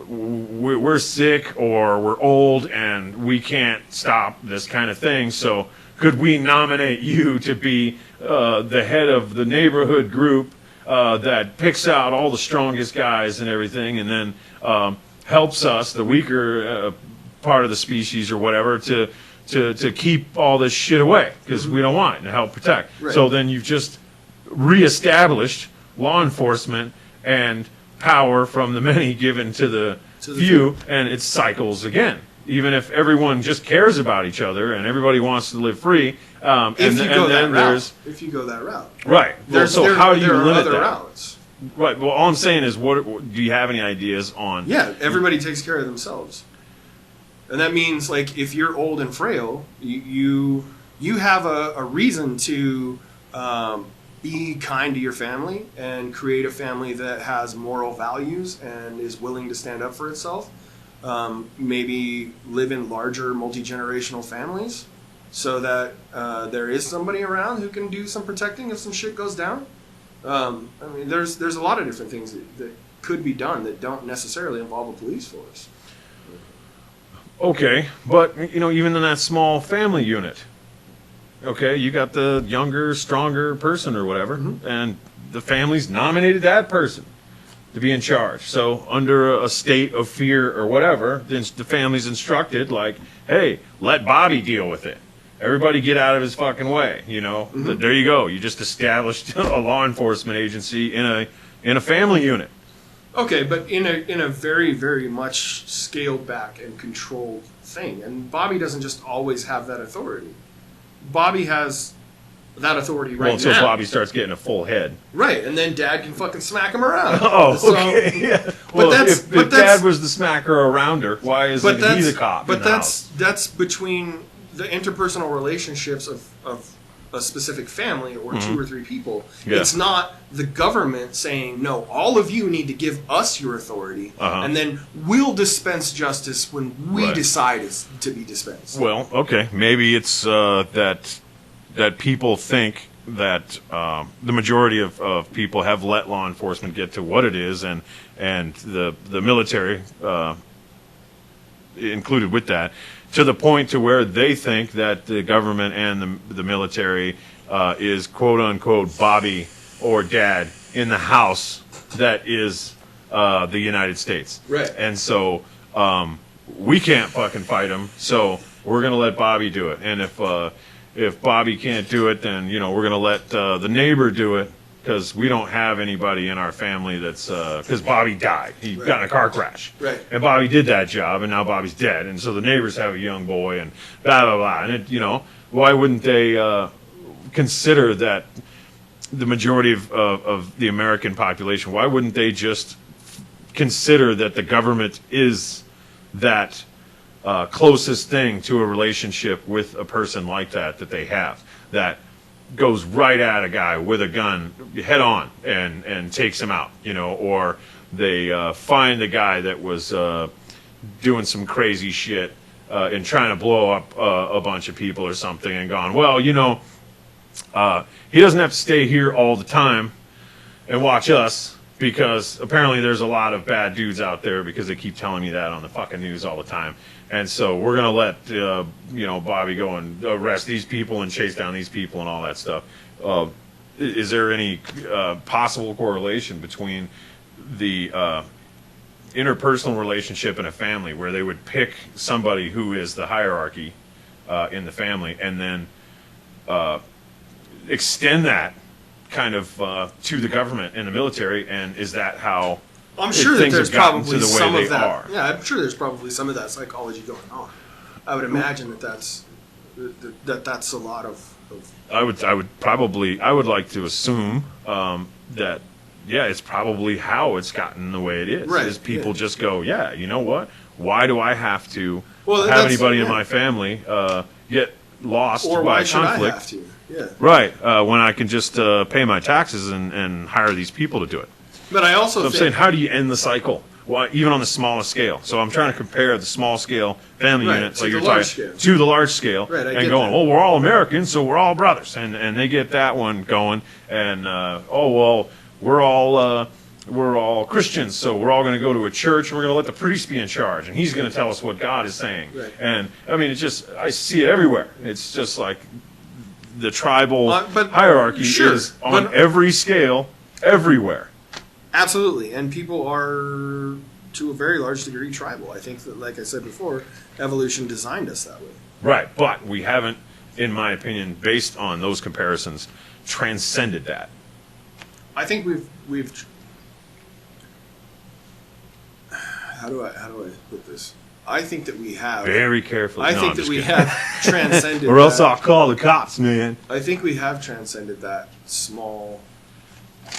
we're sick or we're old and we can't stop this kind of thing, so could we nominate you to be the head of the neighborhood group that picks out all the strongest guys and everything, and then helps us, the weaker part of the species or whatever, to keep all this shit away, because we don't want it, and help protect. Right. So then you've just reestablished law enforcement and power from the many given to the few, and it cycles again. even if everyone just cares about each other and everybody wants to live free, If you go that route. Right. So how do you limit other that? routes. Right. Well, all I'm saying is, what do you have any ideas on? Yeah, everybody takes care of themselves, and that means like if you're old and frail, you have a reason to be kind to your family and create a family that has moral values and is willing to stand up for itself. Maybe live in larger multi-generational families so that there is somebody around who can do some protecting if some shit goes down. I mean, there's a lot of different things that could be done that don't necessarily involve a police force. Okay, but even in that small family unit, okay, you got the younger, stronger person or whatever, and the family's nominated that person to be in charge. So under a state of fear or whatever, then the family's instructed, like, hey, let Bobby deal with it. Everybody get out of his fucking way, There you go. You just established a law enforcement agency in a family unit. Okay, but in a very, very much scaled back and controlled thing. And Bobby doesn't just always have that authority. Bobby has that authority right now. Well, until Bobby starts getting a full head. Right, and then Dad can fucking smack him around. Oh, okay. Yeah. Well, if Dad was the smacker around her, why isn't he the cop? But that's between the interpersonal relationships of a specific family or two or three people. Yeah. It's not the government saying, no, all of you need to give us your authority, and then we'll dispense justice when we decide it's to be dispensed. Well, okay. Maybe it's that people think that the majority of people have let law enforcement get to what it is, and the military included with that, to the point to where they think that the government and the military is quote unquote Bobby or Dad in the house that is the United States. Right. And so we can't fucking fight them, so we're gonna let Bobby do it. And if Bobby can't do it, then we're gonna let the neighbor do it, because we don't have anybody in our family that's because Bobby died. He got in a car crash. Right. And Bobby did that job, and now Bobby's dead. And so the neighbors have a young boy, and blah, blah, blah. And, why wouldn't they consider that the majority of the American population, why wouldn't they just consider that the government is that closest thing to a relationship with a person like that they have, that goes right at a guy with a gun head on and takes him out, or they find the guy that was doing some crazy shit and trying to blow up a bunch of people or something, and gone, well, he doesn't have to stay here all the time and watch us, because apparently there's a lot of bad dudes out there, because they keep telling me that on the fucking news all the time. And so we're going to let, Bobby go and arrest these people and chase down these people and all that stuff. Is there any possible correlation between the interpersonal relationship in a family, where they would pick somebody who is the hierarchy in the family, and then extend that kind of to the government and the military? And is that how... I'm sure that there's probably some of that. Are. Yeah, I'm sure there's probably some of that psychology going on. I would imagine that's a lot of. I would like to assume that it's probably how it's gotten the way it is. Right. Is people just go, you know what? Why do I have to have anybody in my family get lost or by why should conflict? I have to? Yeah. Right. When I can just pay my taxes and hire these people to do it. But I also I'm saying, how do you end the cycle? Well, even on the smallest scale. So I'm trying to compare the small scale family units, like you're talking, to the large scale, and going, well, we're all Americans, so we're all brothers, and they get that one going, and we're all Christians, so we're all going to go to a church, and we're going to let the priest be in charge, and he's going to tell us what God is saying. Right. And I mean, I see it everywhere. It's just like the tribal hierarchy is on every scale, everywhere. Absolutely, and people are, to a very large degree, tribal. I think that, like I said before, evolution designed us that way. Right, but we haven't, in my opinion, based on those comparisons, transcended that. I think we've. How do I put this? I think that we have. Very carefully. I think that we have transcended. Or else I'll call the cops, man. I think we have transcended that small,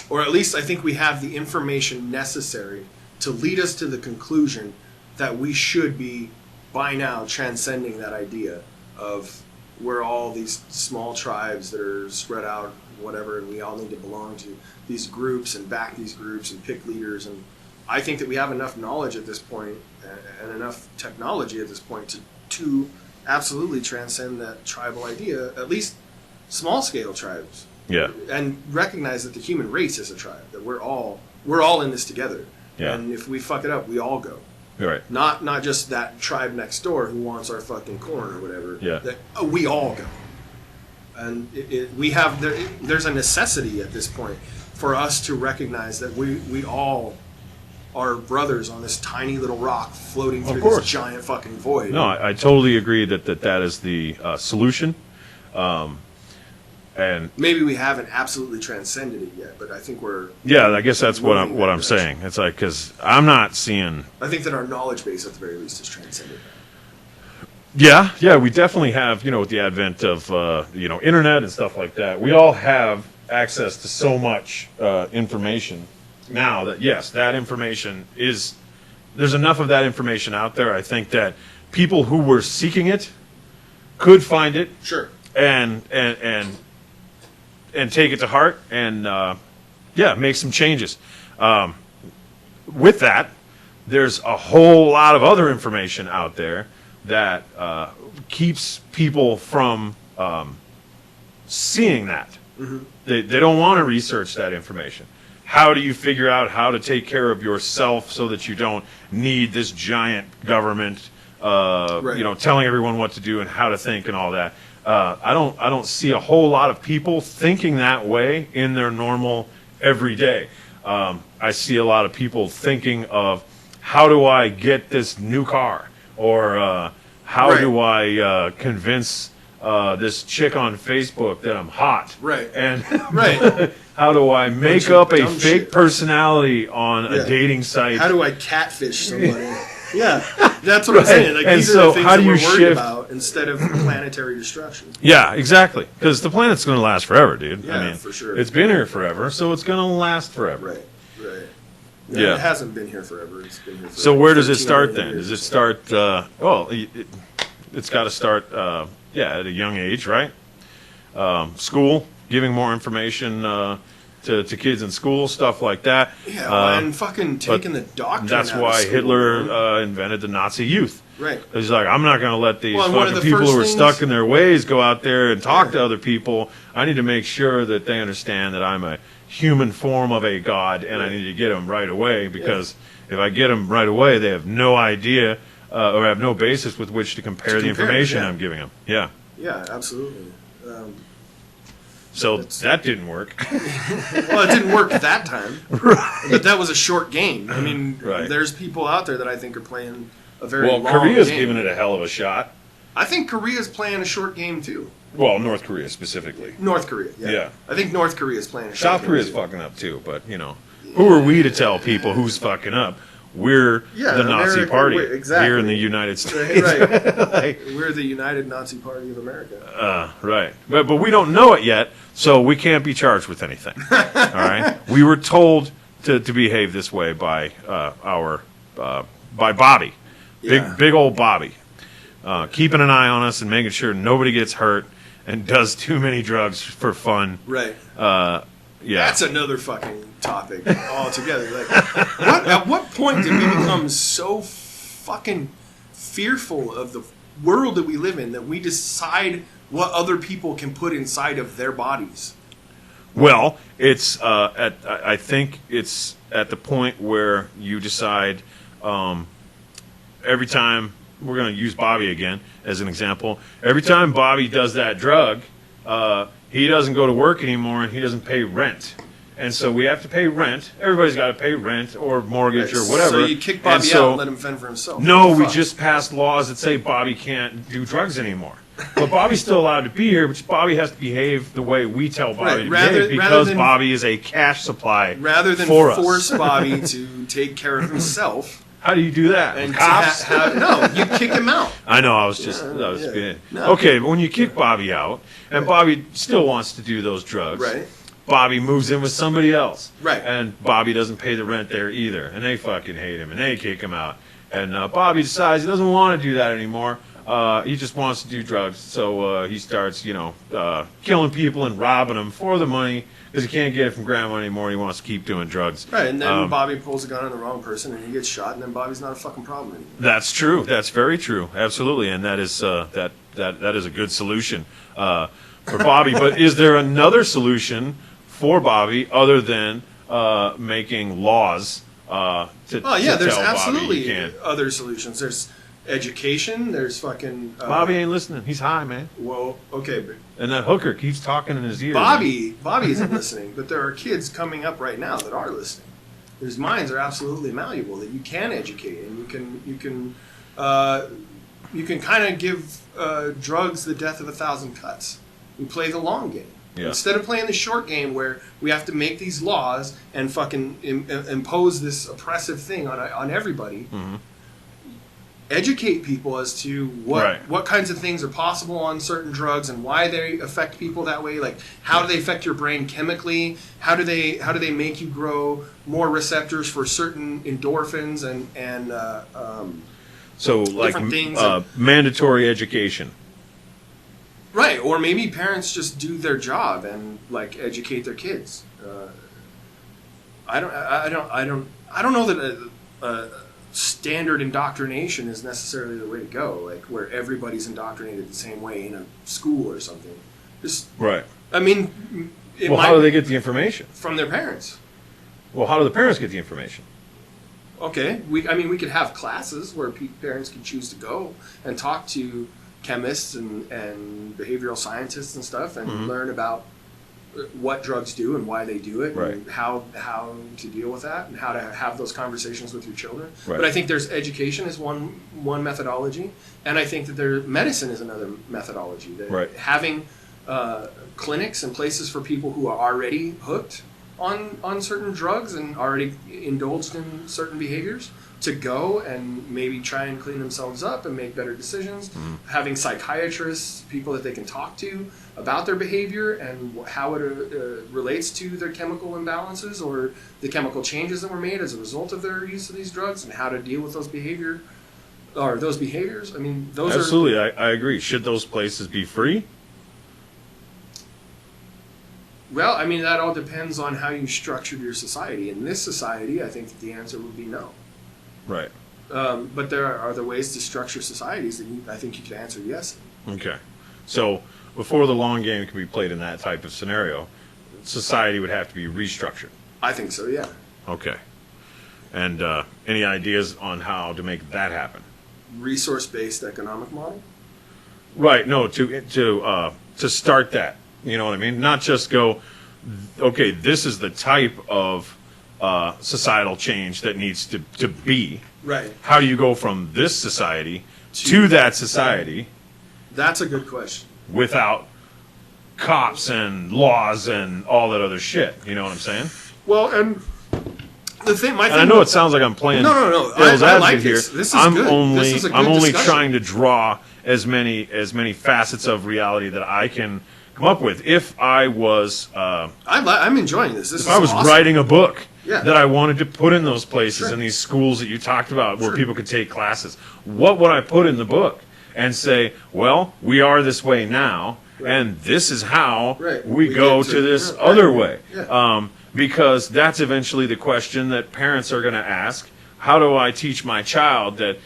or at least I think we have the information necessary to lead us to the conclusion that we should be, by now, transcending that idea of we're all these small tribes that are spread out, whatever, and we all need to belong to these groups and back these groups and pick leaders. And I think that we have enough knowledge at this point and enough technology at this point to absolutely transcend that tribal idea, at least small-scale tribes. Yeah. And recognize that the human race is a tribe, that we're all in this together. Yeah. And if we fuck it up, we all go. Right. Not just that tribe next door who wants our fucking corn or whatever. Yeah. We all go. And there's a necessity at this point for us to recognize that we all are brothers on this tiny little rock floating through this giant fucking void. No, I totally agree that is the solution. And maybe we haven't absolutely transcended it yet, but I think we're. Yeah, I guess that's what I'm saying. It's like, because I'm not seeing. I think that our knowledge base, at the very least, is transcended. Yeah, we definitely have. With the advent of internet and stuff like that, we all have access to so much information now that yes, that information is. There's enough of that information out there. I think that people who were seeking it could find it. Sure. And take it to heart and, make some changes. With that, there's a whole lot of other information out there that keeps people from seeing that. Mm-hmm. They don't want to research that information. How do you figure out how to take care of yourself so that you don't need this giant government, telling everyone what to do and how to think and all that? I don't see a whole lot of people thinking that way in their normal everyday. I see a lot of people thinking of how do I get this new car, or how do I convince this chick on Facebook that I'm hot, and how do I make up a fake personality on a dating site? How do I catfish somebody? Yeah, that's what I'm saying. Like, and these so are the things how do that you we're worried shift about instead of planetary destruction. Yeah, exactly. Because the planet's going to last forever, dude. Yeah, I mean, for sure. It's been here forever, so it's going to last forever. Right. Yeah. It hasn't been here forever. It's been here forever. So where does it start then? Does it start? It's got to start. At a young age, right? School, giving more information to kids in school, stuff like that. Yeah, and fucking taking the doctrine. That's out why of school, Hitler invented the Nazi youth. Right. He's like, I'm not going to let these one of fucking the people first who are things- stuck in their ways go out there and talk to other people. I need to make sure that they understand that I'm a human form of a god, and I need to get them right away, because if I get them right away, they have no idea or have no basis with which to compare the information I'm giving them. Yeah. Yeah, absolutely. So that didn't work. Well, it didn't work that time. Right. But that was a short game. I mean, there's people out there that I think are playing a very long Korea's game. giving it a hell of a shot. I think Korea's playing a short game, too. Well, North Korea specifically. North Korea, yeah. I think North Korea's playing a short game. South Korea's fucking up, too. But, who are we to tell people who's fucking up? We're the Nazi Party here in the United States. Right. We're the United Nazi Party of America. Right. But we don't know it yet, so we can't be charged with anything. All right? We were told to behave this way by by Bobby. Big old Bobby. Keeping an eye on us and making sure nobody gets hurt and does too many drugs for fun. Right. Yeah. That's another fucking topic altogether. Like, at what point did we become so fucking fearful of the world that we live in that we decide what other people can put inside of their bodies? Well, it's I think it's at the point where you decide every time, we're going to use Bobby again as an example, every time Bobby does that drug, he doesn't go to work anymore and he doesn't pay rent. And so we have to pay rent. Everybody's got to pay rent or mortgage or whatever. So you kick Bobby out and let him fend for himself. No, we just passed laws that say Bobby can't do drugs anymore. But Bobby's still allowed to be here, but Bobby has to behave the way we tell Bobby to behave, because Bobby is a cash supply rather than for force Bobby to take care of himself. How do you do that? And Cops? no, you kick him out. I know. I was being okay. But when you kick Bobby out, and Bobby still wants to do those drugs, Right. Bobby moves in with somebody else, Right. And Bobby doesn't pay the rent there either, and they fucking hate him, and they kick him out. And Bobby decides he doesn't want to do that anymore. He just wants to do drugs, so he starts, killing people and robbing them for the money because he can't get it from grandma anymore. He wants to keep doing drugs. Right, and then Bobby pulls a gun on the wrong person, and he gets shot, and then Bobby's not a fucking problem anymore. That's true. That's very true. Absolutely, and that is that is a good solution for Bobby. But is there another solution for Bobby other than making laws to There's tell absolutely Bobby he can't? other solutions. There's education. There's fucking Bobby ain't listening. He's high, man. Well, okay, but And that hooker keeps talking in his ear. Bobby isn't listening, but there are kids coming up right now that are listening. Whose minds are absolutely malleable that you can educate, and you can kind of give drugs the death of 1,000 cuts. You play the long game. Yeah. Instead of playing the short game where we have to make these laws and fucking impose this oppressive thing on everybody, educate people as to what kinds of things are possible on certain drugs and why they affect people that way. Like, how do they affect your brain chemically? How do they make you grow more receptors for certain endorphins and so like different things mandatory education. Right, or maybe parents just do their job and like educate their kids. I don't know that standard indoctrination is necessarily the way to go. Like where everybody's indoctrinated the same way in a school or something. Just Right. I mean, how do they get the information? From their parents. Well, how do the parents get the information? Okay, we could have classes where parents could choose to go and talk to chemists and behavioral scientists and stuff and learn about what drugs do and why they do it and how to deal with that and how to have those conversations with your children. Right. But I think there's education is one methodology, and I think that medicine is another methodology. That having clinics and places for people who are already hooked on certain drugs and already indulged in certain behaviors to go and maybe try and clean themselves up and make better decisions. Having psychiatrists, people that they can talk to about their behavior and how it relates to their chemical imbalances or the chemical changes that were made as a result of their use of these drugs and how to deal with those behaviors. I mean, those absolutely. I agree. Should those places be free? Well, I mean, that all depends on how you structured your society. In this society, I think that the answer would be no. Right. But there are other ways to structure societies that I think you could answer yes. Okay. So before the long game can be played in that type of scenario, society would have to be restructured. I think so, yeah. Okay. And any ideas on how to make that happen? Resource-based economic model? Right. No, to start that. You know what I mean? Not just go, okay, this is the type of societal change that needs to be. Right. How do you go from this society to that society? That's a good question. Without cops and laws and all that other shit. You know what I'm saying? Well, and the thing, and I know it sounds like I'm playing devil's I advocate like here. this. This is I'm good. only This is a good I'm only discussion. trying to draw as many facets of reality that I can come up with. If I was I'm enjoying this. This if is I was awesome. writing a book Yeah. that I wanted to put in those places Sure. in these schools that you talked about where Sure. people could take classes, what would I put in the book and say, well, we are this way now, and this is how we go get to this other way. Because that's eventually the question that parents are going to ask. How do I teach my child that,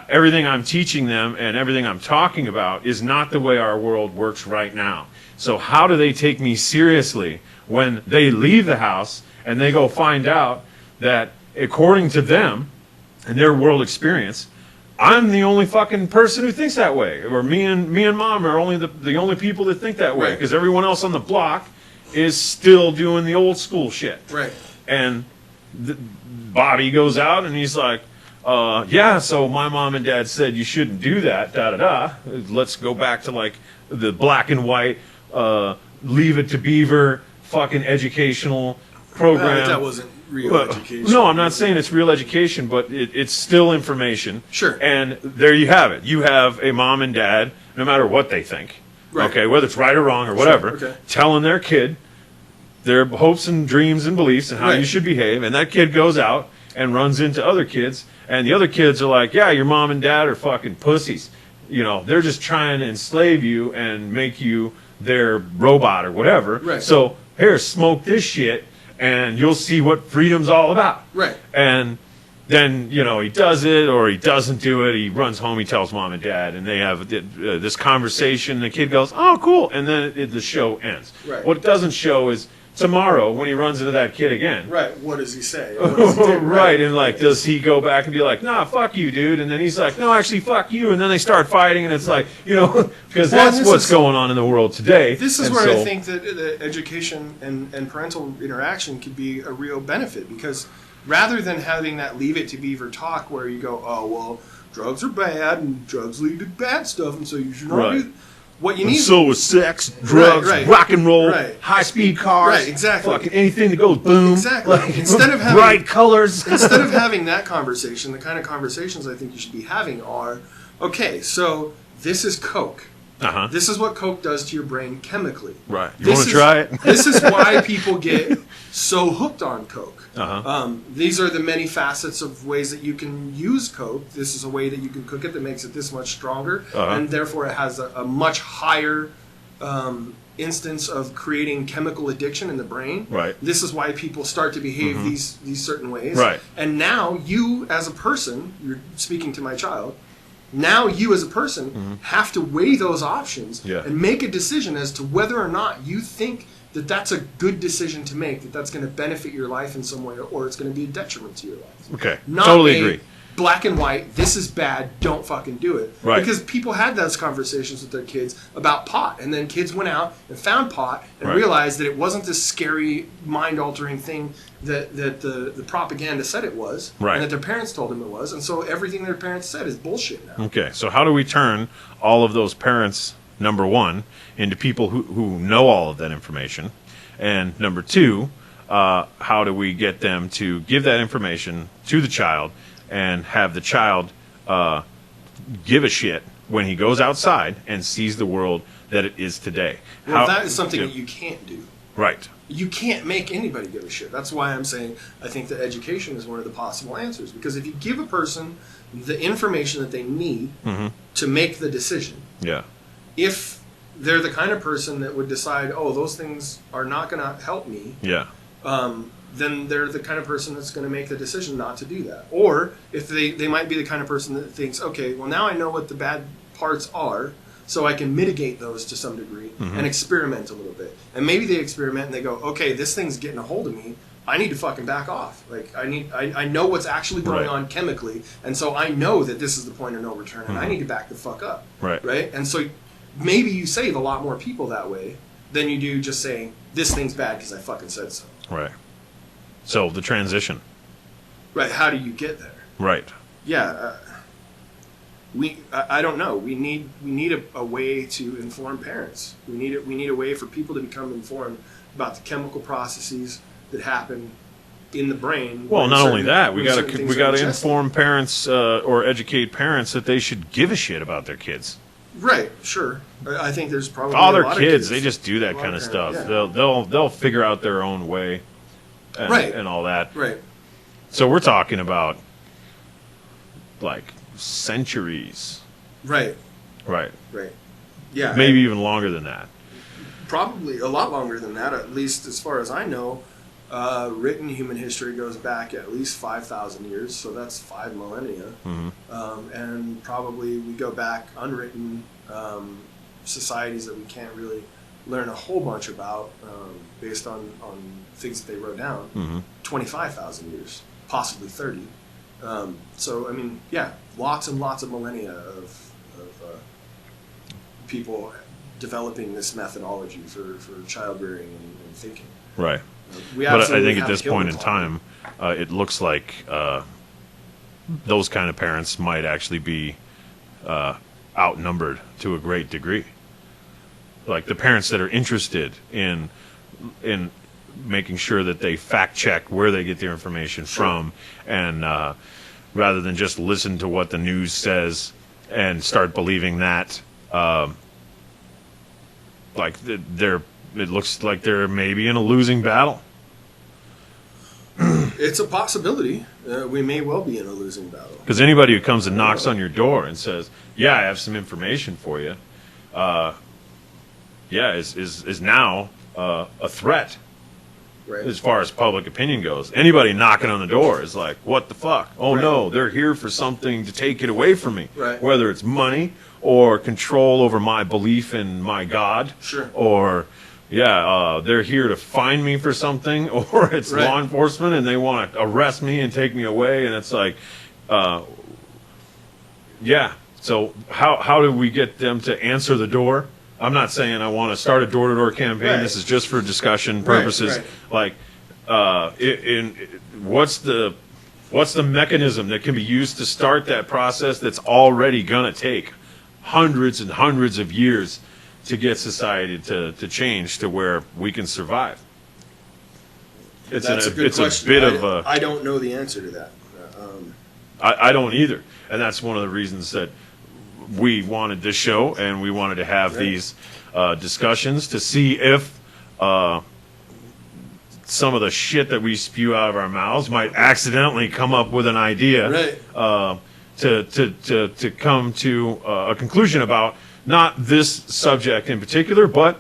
everything I'm teaching them and everything I'm talking about is not the way our world works right now. So how do they take me seriously when they leave the house and they go find out that, according to them and their world experience, I'm the only fucking person who thinks that way, or me and mom are only the only people that think that way, because everyone else on the block is still doing the old school shit. Right. And Bobby goes out and he's like, so my mom and dad said you shouldn't do that, da-da-da. Let's go back to like the black and white, Leave It to Beaver fucking educational program. real education. No, I'm not saying it's real education, but it's still information. Sure. And there you have it. You have a mom and dad, no matter what they think, Right. okay, whether it's right or wrong or whatever, Sure. Okay. telling their kid their hopes and dreams and beliefs and how Right. you should behave, and that kid goes out and runs into other kids, and the other kids are like, yeah, your mom and dad are fucking pussies. You know, they're just trying to enslave you and make you their robot or whatever. Right. So here, smoke this shit, and you'll see what freedom's all about. Right. And then, you know, he does it or he doesn't do it. He runs home, he tells mom and dad, and they have this conversation. The kid goes, oh, cool. And then the show ends. Right. What it doesn't show is tomorrow when he runs into that kid again. Right. What does he say? What does he do? Right. And like, does he go back and be like, nah, fuck you, dude? And then he's like, no, actually, fuck you. And then they start fighting, and it's like, you know, because that's what's going on in the world today. This is And where so, I think that education and parental interaction could be a real benefit, because rather than having that leave it to beaver talk where you go, oh, well, drugs are bad and drugs lead to bad stuff, and so you should not Right. do what you and need. so is sex, drugs, Right. rock and roll, Right. high-speed cars, Right, exactly. fucking anything that goes boom. Exactly. Like, Instead of having- bright colors. Instead of having that conversation, the kind of conversations I think you should be having are, okay, so this is Coke. Uh-huh. This is what Coke does to your brain chemically. Right. You This want to is- try it? This is why people get so hooked on Coke. Uh-huh. These are the many facets of ways that you can use Coke. This is a way that you can cook it that makes it this much stronger, Uh-huh. and therefore it has a much higher instance of creating chemical addiction in the brain. Right. This is why people start to behave these certain ways. Right. And now you, as a person, you're speaking to my child. Now you, as a person, have to weigh those options Yeah. and make a decision as to whether or not you think that that's a good decision to make, that that's going to benefit your life in some way, or it's going to be a detriment to your life. Okay. Not Totally a agree. black and white, this is bad, don't fucking do it. Right. Because people had those conversations with their kids about pot, and then kids went out and found pot and Right. realized that it wasn't this scary, mind-altering thing that the propaganda said it was, Right. and that their parents told them it was, and so everything their parents said is bullshit now. Okay. So how do we turn all of those parents, number one, into people who know all of that information? And number two, how do we get them to give that information to the child and have the child give a shit when he goes outside and sees the world that it is today? Well, that is something that you can't do. Right. You can't make anybody give a shit. That's why I'm saying I think that education is one of the possible answers. Because if you give a person the information that they need to make the decision, Yeah. if they're the kind of person that would decide, oh, those things are not going to help me, Yeah. then they're the kind of person that's going to make the decision not to do that. Or if they might be the kind of person that thinks, okay, well, now I know what the bad parts are, so I can mitigate those to some degree and experiment a little bit. And maybe they experiment and they go, okay, this thing's getting a hold of me. I need to fucking back off. Like I know what's actually going Right. on chemically, and so I know that this is the point of no return, and I need to back the fuck up. Right. Right. And so maybe you save a lot more people that way than you do just saying this thing's bad because I fucking said so. Right. So the transition. Right. How do you get there? Right. Yeah. I don't know. We need a way to inform parents. We need a way for people to become informed about the chemical processes that happen in the brain. Well, when not only certain- that, we when got certain to things we are got to ingested. inform parents or educate parents that they should give a shit about their kids. Right. Sure. I think there's probably All a their lot of kids, they just do A that lot kind of of stuff. parents, They'll figure out their own way, and, Right. and all that. Right. So we're talking about like centuries, Right. right? Right. Yeah. Maybe even longer than that. Probably a lot longer than that, at least as far as I know. Written human history goes back at least 5,000 years, so that's 5 millennia. And probably we go back unwritten societies that we can't really learn a whole bunch about based on things that they wrote down. 25,000 years, possibly 30. So, I mean, yeah, lots and lots of millennia of people developing this methodology for child rearing and thinking. Right. We But I absolutely think at have this a killing point in clock. time, it looks like those kind of parents might actually be outnumbered to a great degree. Like the parents that are interested in making sure that they fact check where they get their information from, and rather than just listen to what the news says and start believing that. It looks like they're maybe in a losing battle. It's a possibility. We may well be in a losing battle. Because anybody who comes and knocks on your door and says, "Yeah, I have some information for you," is now a threat. Right. As far as public opinion goes. Anybody knocking on the door is like, what the fuck? Oh, right. No, they're here for something to take it away from me. Right. Whether it's money or control over my belief in my God. Sure. Or, they're here to find me for something. Or it's right. law enforcement and they want to arrest me and take me away. And it's like, So how do we get them to answer the door? I'm not saying I want to start a door-to-door campaign. Right. This is just for discussion purposes. Right. What's the mechanism that can be used to start that process that's already going to take hundreds and hundreds of years to get society to change to where we can survive? That's a good question. I don't know the answer to that. I don't either. And that's one of the reasons that we wanted this show, and we wanted to have these discussions to see if some of the shit that we spew out of our mouths might accidentally come up with an idea to come to a conclusion about not this subject in particular, but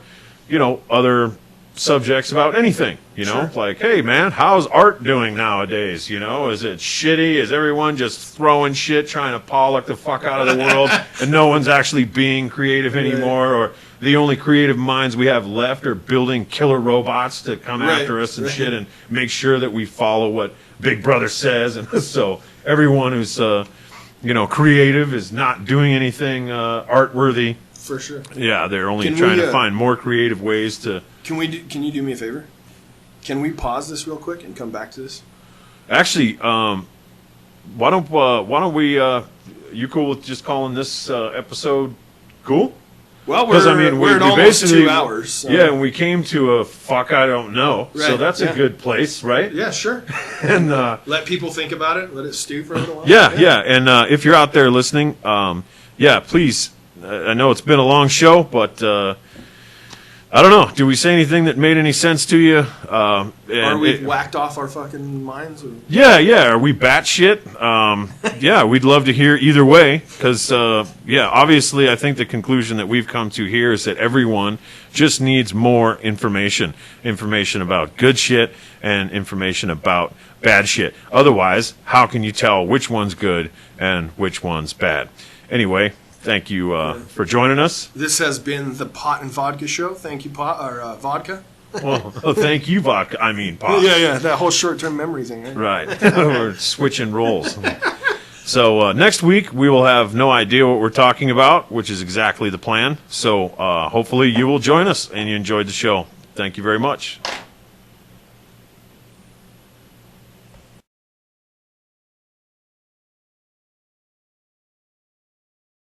other subjects about anything. Sure. Like, hey man, how's art doing nowadays? Is it shitty? Is everyone just throwing shit, trying to pollock the fuck out of the world, and no one's actually being creative anymore? Or the only creative minds we have left are building killer robots to come after us and shit, and make sure that we follow what Big Brother says. And so everyone who's creative is not doing anything art-worthy. For sure. Yeah, they're only trying to find more creative ways to. Can you do me a favor? Can we pause this real quick and come back to this? Actually, why don't we? You cool with just calling this episode cool? Well, we're at almost 2 hours. So. Yeah, and we came to a fuck I don't know. Right, so that's a good place, right? Yeah, sure. And let people think about it. Let it stew for a little while. Yeah. And if you're out there listening, please. I know it's been a long show, but I don't know. Do we say anything that made any sense to you? Are we whacked off our fucking minds? Or? Yeah. Are we batshit? We'd love to hear either way. Because, obviously, I think the conclusion that we've come to here is that everyone just needs more information. Information about good shit and information about bad shit. Otherwise, how can you tell which one's good and which one's bad? Anyway. Thank you for joining us. This has been the Pot and Vodka Show. Thank you, Vodka. Well, thank you, Vodka. I mean, Pot. Yeah, that whole short-term memory thing. Right. We're switching roles. So next week, we will have no idea what we're talking about, which is exactly the plan. So hopefully you will join us and you enjoyed the show. Thank you very much.